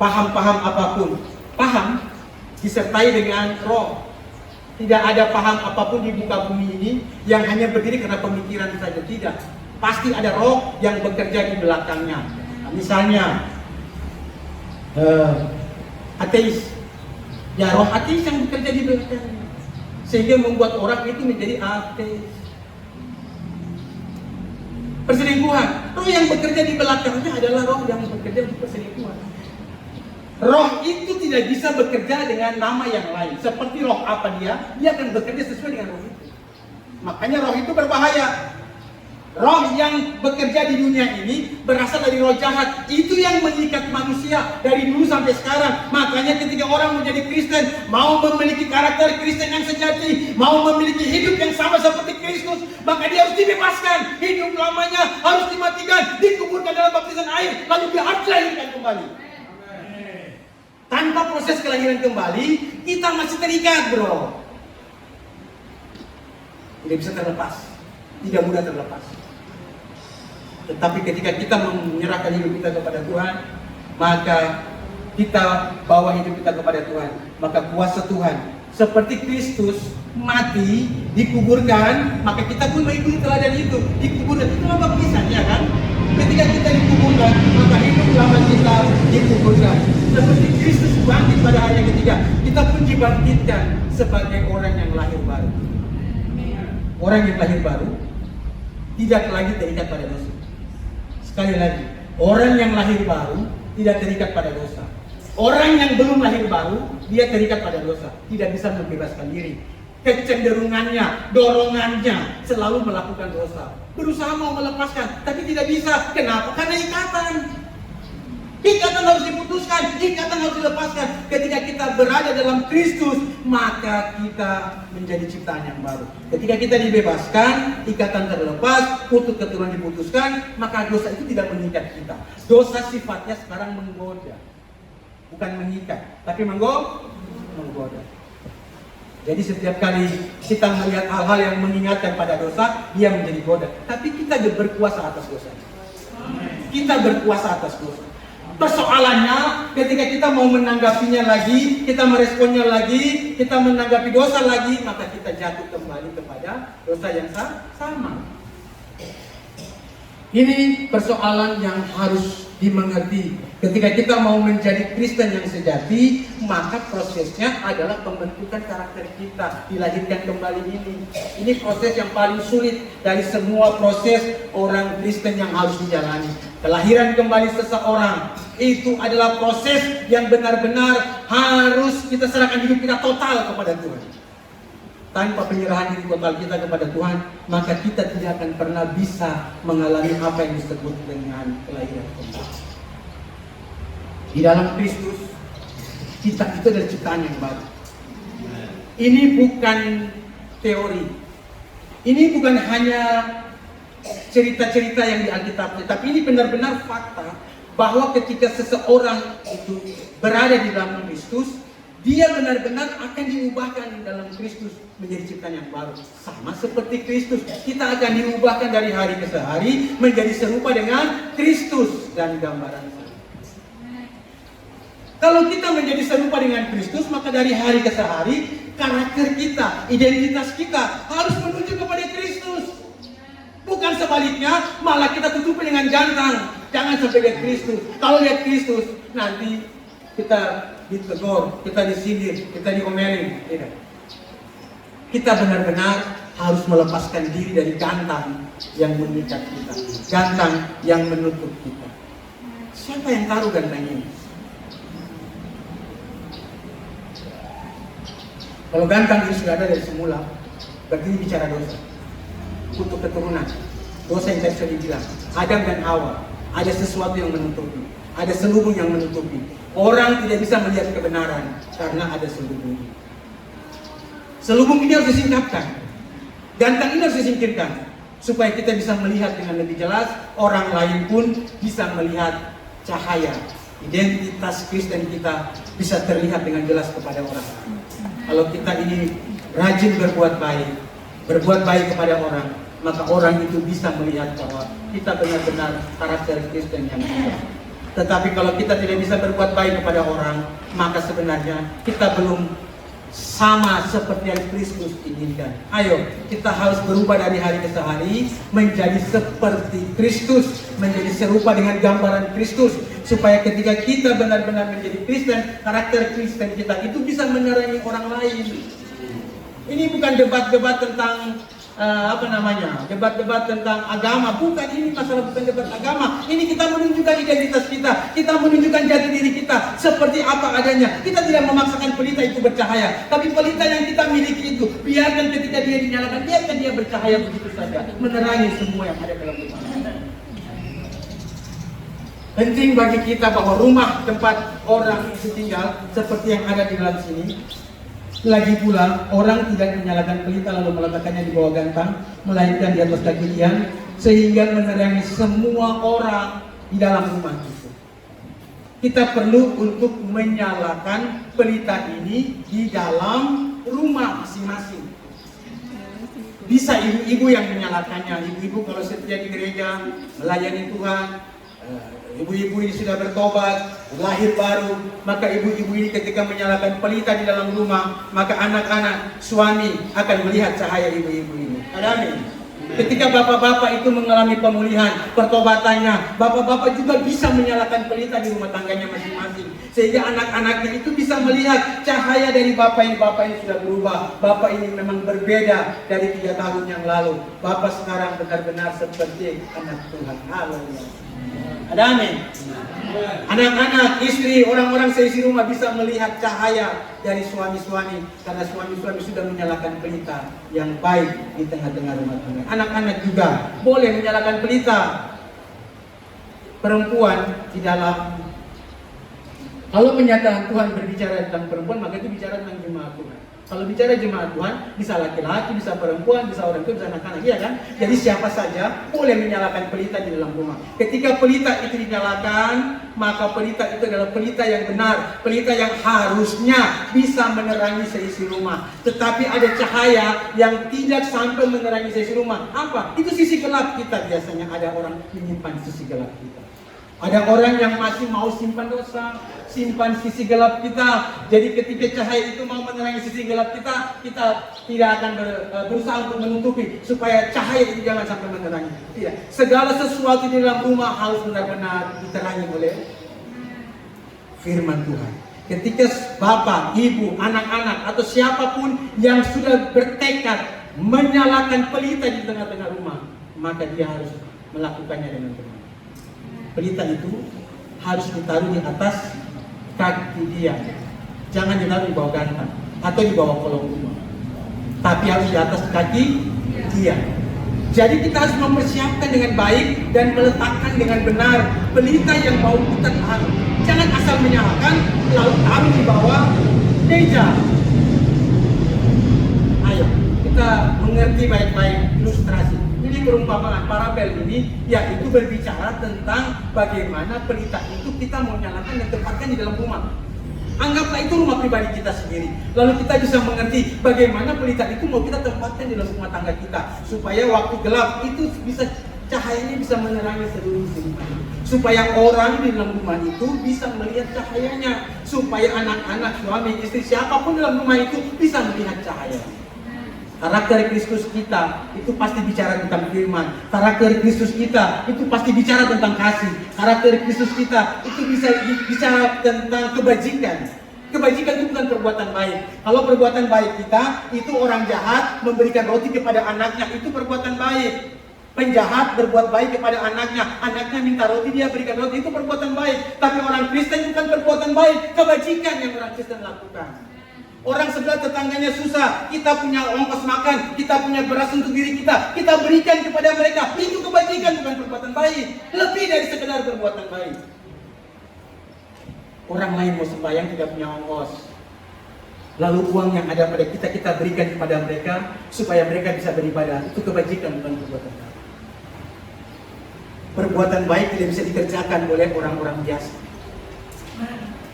paham-paham apapun. Paham disertai dengan roh. Tidak ada paham apapun di muka bumi ini yang hanya berdiri karena pemikiran saja, tidak. Pasti ada roh yang bekerja di belakangnya. Misalnya ateis, ya roh ateis yang bekerja di belakangnya, sehingga membuat orang itu menjadi ateis. Perselingkuhan, roh yang bekerja di belakangnya adalah roh yang bekerja di perselingkuhan. Roh itu tidak bisa bekerja dengan nama yang lain. Seperti roh apa dia akan bekerja sesuai dengan roh itu. Makanya roh itu berbahaya. Roh yang bekerja di dunia ini berasal dari roh jahat. Itu yang mengikat manusia dari dulu sampai sekarang. Makanya ketika orang menjadi Kristen, mau memiliki karakter Kristen yang sejati, mau memiliki hidup yang sama seperti Kristus, maka dia harus dibebaskan. Hidup lamanya harus dimatikan, dikuburkan dalam baptisan air, lalu dia harus dilahirkan kembali. Tanpa proses kelahiran kembali, kita masih terikat, bro. Tidak bisa terlepas, tidak mudah terlepas. Tetapi ketika kita menyerahkan hidup kita kepada Tuhan, maka kita bawa hidup kita kepada Tuhan, maka kuasa Tuhan seperti Kristus mati, dikuburkan, maka kita pun mengikuti teladan itu, dikuburkan. Itu apa baptisannya kan? Ketika kita dikuburkan, maka hidup lama kita dikuburkan. Seperti Kristus bangkit pada hari yang ketiga, kita pun dibangkitkan sebagai orang yang lahir baru. Orang yang lahir baru tidak lagi terikat pada dosa. Sekali lagi, orang yang lahir baru tidak terikat pada dosa. Orang yang belum lahir baru, dia terikat pada dosa, tidak bisa membebaskan diri. Kecenderungannya, dorongannya selalu melakukan dosa. Berusaha mau melepaskan, tapi tidak bisa. Kenapa? Karena ikatan. Ikatan harus diputuskan, ikatan harus dilepaskan. Ketika kita berada dalam Kristus, maka kita menjadi ciptaan yang baru. Ketika kita dibebaskan, ikatan terlepas, putus keturunan diputuskan, maka dosa itu tidak mengikat kita. Dosa sifatnya sekarang menggoda, bukan mengikat, tapi menggoda. Jadi setiap kali kita melihat hal-hal yang mengingatkan pada dosa, dia menjadi goda. Tapi kita berkuasa atas dosa. Kita berkuasa atas dosa. Persoalannya ketika kita mau menanggapinya lagi, kita meresponnya lagi, kita menanggapi dosa lagi, maka kita jatuh kembali kepada dosa yang sama. Ini persoalan yang harus dimengerti. Ketika kita mau menjadi Kristen yang sejati, maka prosesnya adalah pembentukan karakter kita, dilahirkan kembali ini. Ini proses yang paling sulit dari semua proses orang Kristen yang harus dijalani. Kelahiran kembali seseorang itu adalah proses yang benar-benar harus kita serahkan hidup kita total kepada Tuhan. Tanpa penyerahan diri total kita kepada Tuhan, maka kita tidak akan pernah bisa mengalami apa yang disebut dengan kelahiran kembali. Di dalam Kristus, kita itu adalah ciptaan yang baru. Ini bukan teori. Ini bukan hanya cerita-cerita yang di Alkitab, tapi ini benar-benar fakta bahwa ketika seseorang itu berada di dalam Kristus, dia benar-benar akan diubahkan dalam Kristus menjadi ciptaan yang baru. Sama seperti Kristus, kita akan diubahkan dari hari ke hari menjadi serupa dengan Kristus dan gambarannya. Kalau kita menjadi serupa dengan Kristus, maka dari hari ke hari, karakter kita, identitas kita harus menuju kepada Kristus. Bukan sebaliknya, malah kita tutupi dengan jantan. Jangan sampai lihat Kristus. Kalau lihat Kristus, nanti kita ditegur, kita disindir, kita diomelin. Tidak. Kita benar-benar harus melepaskan diri dari jantan yang mengikat kita, jantan yang menutup kita. Siapa yang taruh gantang ini? Kalau gantang ini sudah ada dari semula, berarti ini bicara dosa. Untuk keturunan, dosa yang tadi sudah dibilang, Adam dan Hawa, ada sesuatu yang menutupi, ada selubung yang menutupi. Orang tidak bisa melihat kebenaran karena ada selubung. Selubung ini harus disingkapkan, gantang ini harus disingkirkan, supaya kita bisa melihat dengan lebih jelas. Orang lain pun bisa melihat cahaya identitas Kristen kita bisa terlihat dengan jelas kepada orang. Kalau kita ini rajin berbuat baik kepada orang, maka orang itu bisa melihat bahwa kita benar-benar karakter Kristen yang benar. Tetapi kalau kita tidak bisa berbuat baik kepada orang, maka sebenarnya kita belum sama seperti yang Kristus inginkan. Ayo, kita harus berubah dari hari ke hari menjadi seperti Kristus, menjadi serupa dengan gambaran Kristus, supaya ketika kita benar-benar menjadi Kristen, karakter Kristen kita itu bisa menerangi orang lain. Ini bukan debat-debat tentang debat-debat tentang agama. Bukan, ini masalah bukan debat agama. Ini kita menunjukkan identitas kita menunjukkan jati diri kita seperti apa adanya. Kita tidak memaksakan pelita itu bercahaya, tapi pelita yang kita miliki itu biarkan ketika dia dinyalakan, biarkan dia bercahaya begitu saja, menerangi semua yang ada dalam rumah. Penting bagi kita bahwa rumah tempat orang itu tinggal seperti yang ada di dalam sini. Lagi pula, orang tidak menyalakan pelita lalu meletakkannya di bawah gantang, melainkan di atas kaki-kakian, sehingga menerangi semua orang di dalam rumah itu. Kita perlu untuk menyalakan pelita ini di dalam rumah masing-masing. Bisa ibu-ibu yang menyalakannya. Ibu-ibu kalau setia di gereja, melayani Tuhan, ibu-ibu ini sudah bertobat, lahir baru, maka ibu-ibu ini ketika menyalakan pelita di dalam rumah, maka anak-anak, suami akan melihat cahaya ibu-ibu ini. Amin. Ketika bapak-bapak itu mengalami pemulihan, pertobatannya, bapak-bapak juga bisa menyalakan pelita di rumah tangganya masing-masing, sehingga anak-anaknya itu bisa melihat cahaya dari bapak ini sudah berubah. Bapak ini memang berbeda dari 3 tahun yang lalu. Bapak sekarang benar-benar seperti anak Tuhan. Haleluya. Ada amin. Anak-anak, istri, orang-orang seisi rumah bisa melihat cahaya dari suami-suami karena suami-suami sudah menyalakan pelita yang baik di tengah-tengah rumah tangga. Anak-anak juga boleh menyalakan pelita. Perempuan di dalam, kalau penyataan Tuhan berbicara tentang perempuan, maka itu bicara tentang jemaat Tuhan. Kalau bicara jemaat Tuhan, bisa laki-laki, bisa perempuan, bisa orang tua, bisa anak-anak, iya kan? Jadi siapa saja boleh menyalakan pelita di dalam rumah. Ketika pelita itu dinyalakan, maka pelita itu adalah pelita yang benar, pelita yang harusnya bisa menerangi seisi rumah. Tetapi ada cahaya yang tidak sampai menerangi seisi rumah. Apa? Itu sisi gelap kita biasanya. Ada orang menyimpan sisi gelap kita. Ada orang yang masih mau simpan dosa, simpan sisi gelap kita. Jadi ketika cahaya itu mau menerangi sisi gelap kita, kita tidak akan berusaha untuk menutupi supaya cahaya itu jangan sampai menerangi. Tidak. Segala sesuatu di dalam rumah harus benar-benar diterangi oleh firman Tuhan. Ketika bapak, ibu, anak-anak atau siapapun yang sudah bertekad menyalakan pelita di tengah-tengah rumah, maka dia harus melakukannya dengan benar. Pelita itu harus ditaruh di atas kaki dia, jangan ditaruh di bawah gantang atau di bawah kolong rumah, tapi harus di atas kaki dia. Jadi kita harus mempersiapkan dengan baik dan meletakkan dengan benar pelita yang mau kita taruh. Jangan asal menyalakan lalu taruh di bawah meja. Ayo kita mengerti baik-baik ilustrasi. Ini perumpamaan parabel ini, yaitu berbicara tentang bagaimana pelita itu kita mau nyalakan dan tempatkan di dalam rumah. Anggaplah itu rumah pribadi kita sendiri. Lalu kita bisa mengerti bagaimana pelita itu mau kita tempatkan di dalam rumah tangga kita, supaya waktu gelap itu bisa cahayanya bisa menerangi seluruh rumah. Supaya orang di dalam rumah itu bisa melihat cahayanya, supaya anak-anak, suami, istri, siapapun dalam rumah itu bisa melihat cahaya. Karakter Kristus kita itu pasti bicara tentang firman. Karakter Kristus kita itu pasti bicara tentang kasih. Karakter Kristus kita itu bisa bicara tentang kebajikan. Kebajikan itu bukan perbuatan baik. Kalau perbuatan baik kita itu orang jahat memberikan roti kepada anaknya, itu perbuatan baik. Penjahat berbuat baik kepada anaknya, anaknya minta roti, dia berikan roti, itu perbuatan baik. Tapi orang Kristen bukan perbuatan baik, kebajikan yang orang Kristen lakukan. Orang sebelah tetangganya susah, kita punya ongkos makan, kita punya beras untuk diri kita berikan kepada mereka. Itu kebajikan, bukan perbuatan baik. Lebih dari sekedar perbuatan baik. Orang lain mau sembahyang tidak punya ongkos, lalu uang yang ada pada kita berikan kepada mereka supaya mereka bisa beribadah. Itu kebajikan, bukan perbuatan baik. Perbuatan baik tidak bisa dikerjakan oleh orang-orang biasa.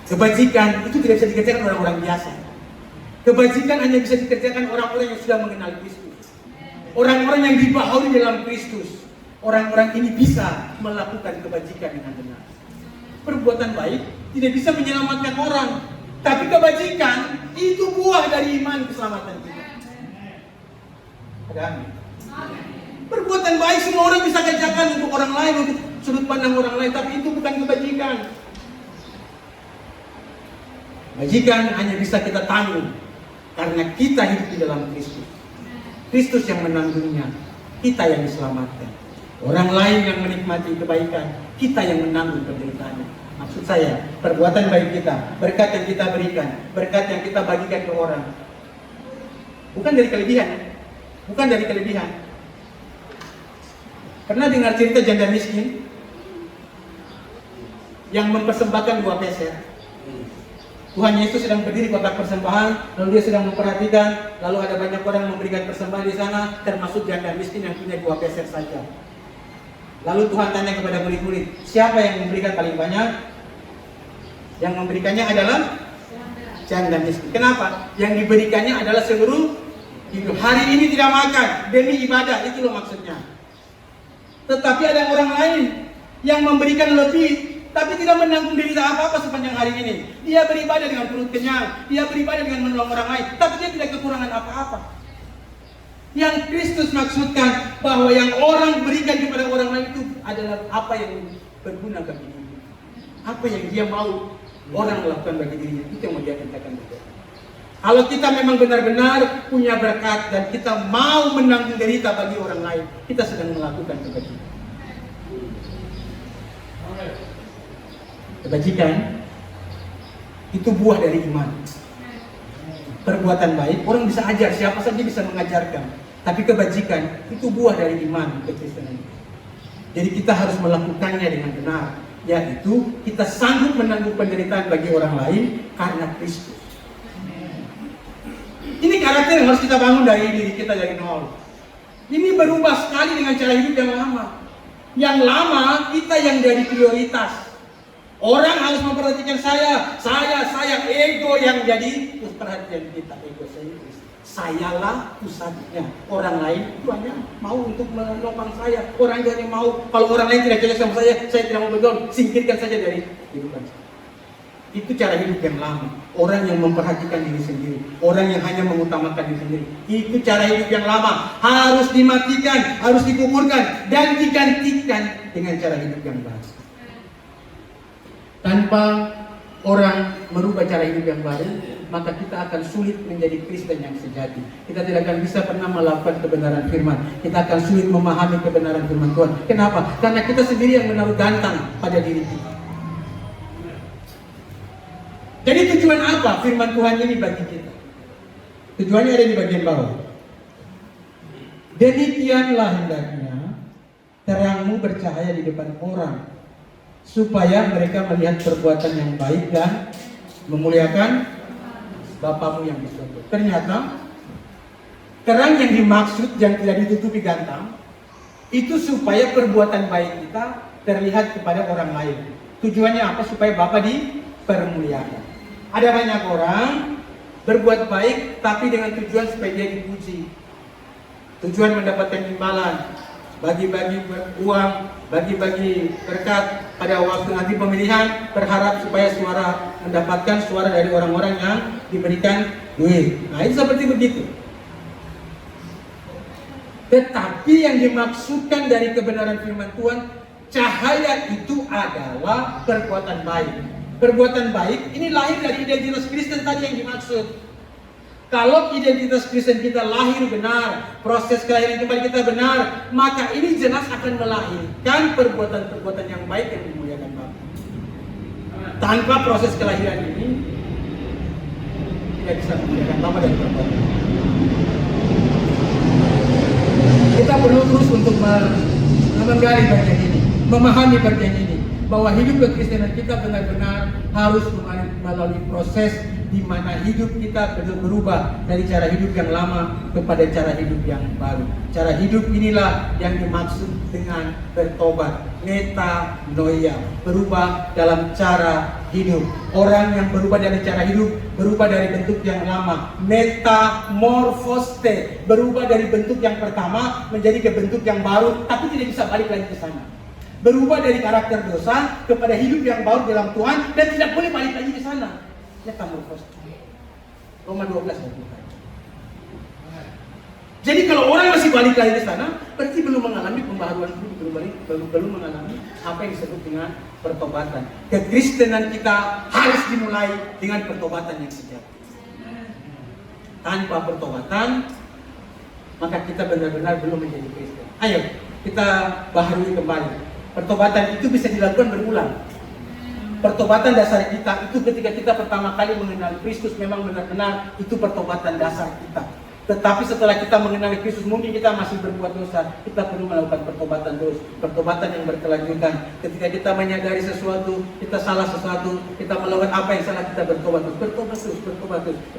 Kebajikan itu tidak bisa dikerjakan oleh orang biasa. Kebajikan hanya bisa dikerjakan orang-orang yang sudah mengenal Kristus. Orang-orang yang dibaharui dalam Kristus. Orang-orang ini bisa melakukan kebajikan dengan benar. Perbuatan baik tidak bisa menyelamatkan orang, tapi kebajikan itu buah dari iman keselamatan kita. Ada amin. Perbuatan baik semua orang bisa kerjakan untuk orang lain, untuk sudut pandang orang lain, tapi itu bukan kebajikan. Kebajikan hanya bisa kita tanggung karena kita hidup di dalam Kristus. Kristus yang menanggungnya, kita yang diselamatkan. Orang lain yang menikmati kebaikan, kita yang menanggung penderitaannya. Maksud saya, perbuatan baik kita, berkat yang kita berikan, berkat yang kita bagikan ke orang, bukan dari kelebihan, bukan dari kelebihan. Pernah dengar cerita janda miskin yang mempersembahkan 2 peser? Tuhan Yesus sedang berdiri kotak persembahan, lalu dia sedang memperhatikan, lalu ada banyak orang memberikan persembahan di sana, termasuk janda miskin yang punya 2 peser saja. Lalu Tuhan tanya kepada murid-murid, siapa yang memberikan paling banyak? Yang memberikannya adalah janda miskin. Kenapa? Yang diberikannya adalah seluruh hidup. Hari ini tidak makan demi ibadah, itu loh maksudnya. Tetapi ada orang lain yang memberikan lebih, tapi tidak menanggung derita apa-apa sepanjang hari ini. Dia beribadah dengan perut kenyang, dia beribadah dengan menolong orang lain, tapi dia tidak kekurangan apa-apa. Yang Kristus maksudkan bahwa yang orang berikan kepada orang lain itu adalah apa yang berguna bagi dirinya, apa yang dia mau orang lakukan bagi dirinya, itu yang mau dia katakan. Kalau kita memang benar-benar punya berkat dan kita mau menanggung derita bagi orang lain, kita sedang melakukan kebajikan. Kebajikan itu buah dari iman. Perbuatan baik, orang bisa ajar, siapa saja bisa mengajarkan. Tapi kebajikan itu buah dari iman kekristenan. Jadi kita harus melakukannya dengan benar, yaitu kita sanggup menanggung penderitaan bagi orang lain karena Kristus. Ini karakter yang harus kita bangun dari diri kita dari nol. Ini berubah sekali dengan cara hidup yang lama. Yang lama kita yang jadi prioritas. Orang harus memperhatikan saya, ego yang jadi perhatian kita, ego saya. Sayalah pusatnya, orang lain itu hanya mau untuk menopang saya. Orang hanya mau, kalau orang lain tidak cocok sama saya tidak mau bergaul, singkirkan saja dari kehidupan saya. Itu cara hidup yang lama. Orang yang memperhatikan diri sendiri, orang yang hanya mengutamakan diri sendiri. Itu cara hidup yang lama, harus dimatikan, harus dikuburkan dan digantikan dengan cara hidup yang baru. Tanpa orang merubah cara hidup yang baru, maka kita akan sulit menjadi Kristen yang sejati. Kita tidak akan bisa pernah melakukan kebenaran firman. Kita akan sulit memahami kebenaran firman Tuhan. Kenapa? Karena kita sendiri yang menaruh gantang pada diri kita. Jadi tujuan apa firman Tuhan ini bagi kita? Tujuannya ada di bagian bawah. Demikianlah hendaknya terangmu bercahaya di depan orang, supaya mereka melihat perbuatan yang baik dan memuliakan Bapamu yang di surga. Ternyata terang yang dimaksud yang tidak ditutupi gantang itu supaya perbuatan baik kita terlihat kepada orang lain. Tujuannya apa? Supaya Bapa dipermuliakan. Ada banyak orang berbuat baik tapi dengan tujuan supaya dia dipuji. Tujuan mendapatkan imbalan, bagi-bagi uang, bagi-bagi berkat pada waktu nanti pemilihan, berharap supaya mendapatkan suara dari orang-orang yang diberikan duit. Nah, itu seperti begitu. Tetapi yang dimaksudkan dari kebenaran firman Tuhan, cahaya itu adalah perbuatan baik. Perbuatan baik ini lahir dari identitas Kristen tadi yang dimaksud. Kalau identitas Kristen kita lahir benar, proses kelahiran kembali kita benar, maka ini jelas akan melahirkan perbuatan-perbuatan yang baik yang dimuliakan Bapa. Tanpa proses kelahiran ini, tidak bisa memuliakan Bapa dan perbuatan. Kita perlu terus untuk menggali bagian ini, memahami bagian ini, bahwa hidup kekristenan kita benar-benar harus melalui proses di mana hidup kita berubah dari cara hidup yang lama kepada cara hidup yang baru. Cara hidup inilah yang dimaksud dengan bertobat, metanoia, berubah dalam cara hidup. Orang yang berubah dari cara hidup, berubah dari bentuk yang lama, metamorfoste, berubah dari bentuk yang pertama menjadi ke bentuk yang baru, tapi tidak bisa balik lagi ke sana. Berubah dari karakter dosa kepada hidup yang baru dalam Tuhan dan tidak boleh balik lagi ke sana. Metamorfosis. Roma 12 ayat 4. Jadi kalau orang masih balik lagi ke sana, berarti belum mengalami pembaharuan hidup, belum mengalami apa yang disebut dengan pertobatan. Kekristenan kita harus dimulai dengan pertobatan yang sejati. Tanpa pertobatan, maka kita benar-benar belum menjadi Kristen. Ayo, kita baharui kembali. Pertobatan itu bisa dilakukan berulang. Pertobatan dasar kita itu ketika kita pertama kali mengenal Kristus, memang benar-benar itu pertobatan dasar kita. Tetapi setelah kita mengenali Kristus, mungkin kita masih berbuat dosa, kita perlu melakukan pertobatan terus, pertobatan yang berkelanjutan. Ketika kita menyadari sesuatu, kita salah sesuatu, kita melakukan apa yang salah, kita bertobat terus.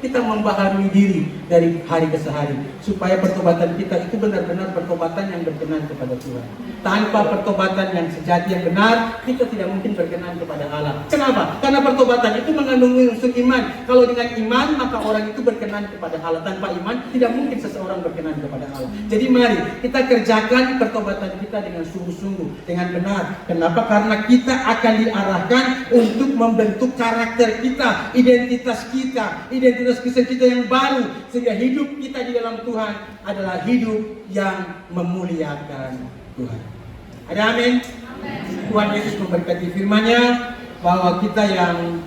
Kita membaharui diri dari hari ke hari, supaya pertobatan kita itu benar-benar pertobatan yang berkenan kepada Tuhan. Tanpa pertobatan yang sejati yang benar, kita tidak mungkin berkenan kepada Allah. Kenapa? Karena pertobatan itu mengandung unsur iman. Kalau dengan iman, maka orang itu berkenan kepada Allah. Tanpa iman, tidak mungkin seseorang berkenan kepada Allah. Jadi mari kita kerjakan pertobatan kita dengan sungguh-sungguh, dengan benar. Kenapa? Karena kita akan diarahkan untuk membentuk karakter kita, identitas Kristen kita yang baru, sehingga hidup kita di dalam Tuhan adalah hidup yang memuliakan Tuhan. Ada amin? Tuhan Yesus memberkati firman-Nya, bahwa kita yang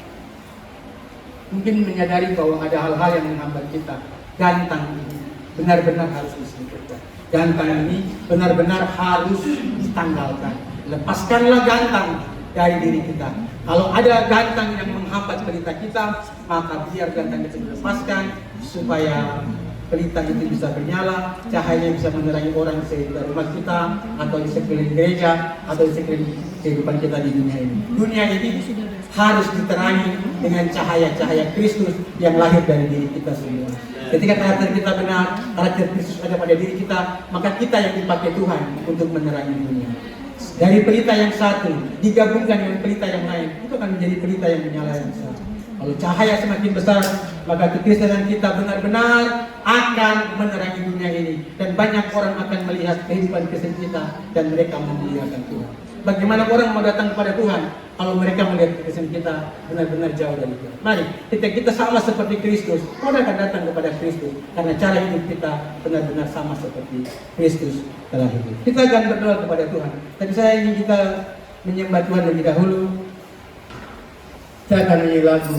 mungkin menyadari bahwa ada hal-hal yang menghambat kita, gantang ini benar-benar harus disingkirkan. Gantang ini benar-benar harus ditanggalkan. Lepaskanlah gantang, dari diri kita. Kalau ada gantang yang menghambat pelita kita, maka biar gantang itu dilepaskan supaya pelita itu bisa bernyala, cahayanya bisa menerangi orang di sekitar rumah kita, atau di sekeliling gereja, atau di sekeliling kehidupan kita di dunia ini. Dunia ini harus diterangi dengan cahaya-cahaya Kristus yang lahir dari diri kita semua. Ketika karakter kita benar, karakter Kristus ada pada diri kita, maka kita yang dipakai Tuhan untuk menerangi dunia. Dari pelita yang satu digabungkan dengan pelita yang lain, itu akan menjadi pelita yang menyala yang besar. Kalau cahaya semakin besar, maka kekristenan kita benar-benar akan menerangi dunia ini, dan banyak orang akan melihat kehidupan Kristen kita dan mereka memuliakan Tuhan. Bagaimana orang mau datang kepada Tuhan kalau mereka melihat Kristen kita benar-benar jauh dari Tuhan? Mari, ketika kita sama seperti Kristus, orang akan datang kepada Kristus karena cara hidup kita benar-benar sama seperti Kristus telah hidup. Kita akan berdoa kepada Tuhan, tapi saya ingin kita menyembah Tuhan lebih dahulu. Kita akan menyanyi lagu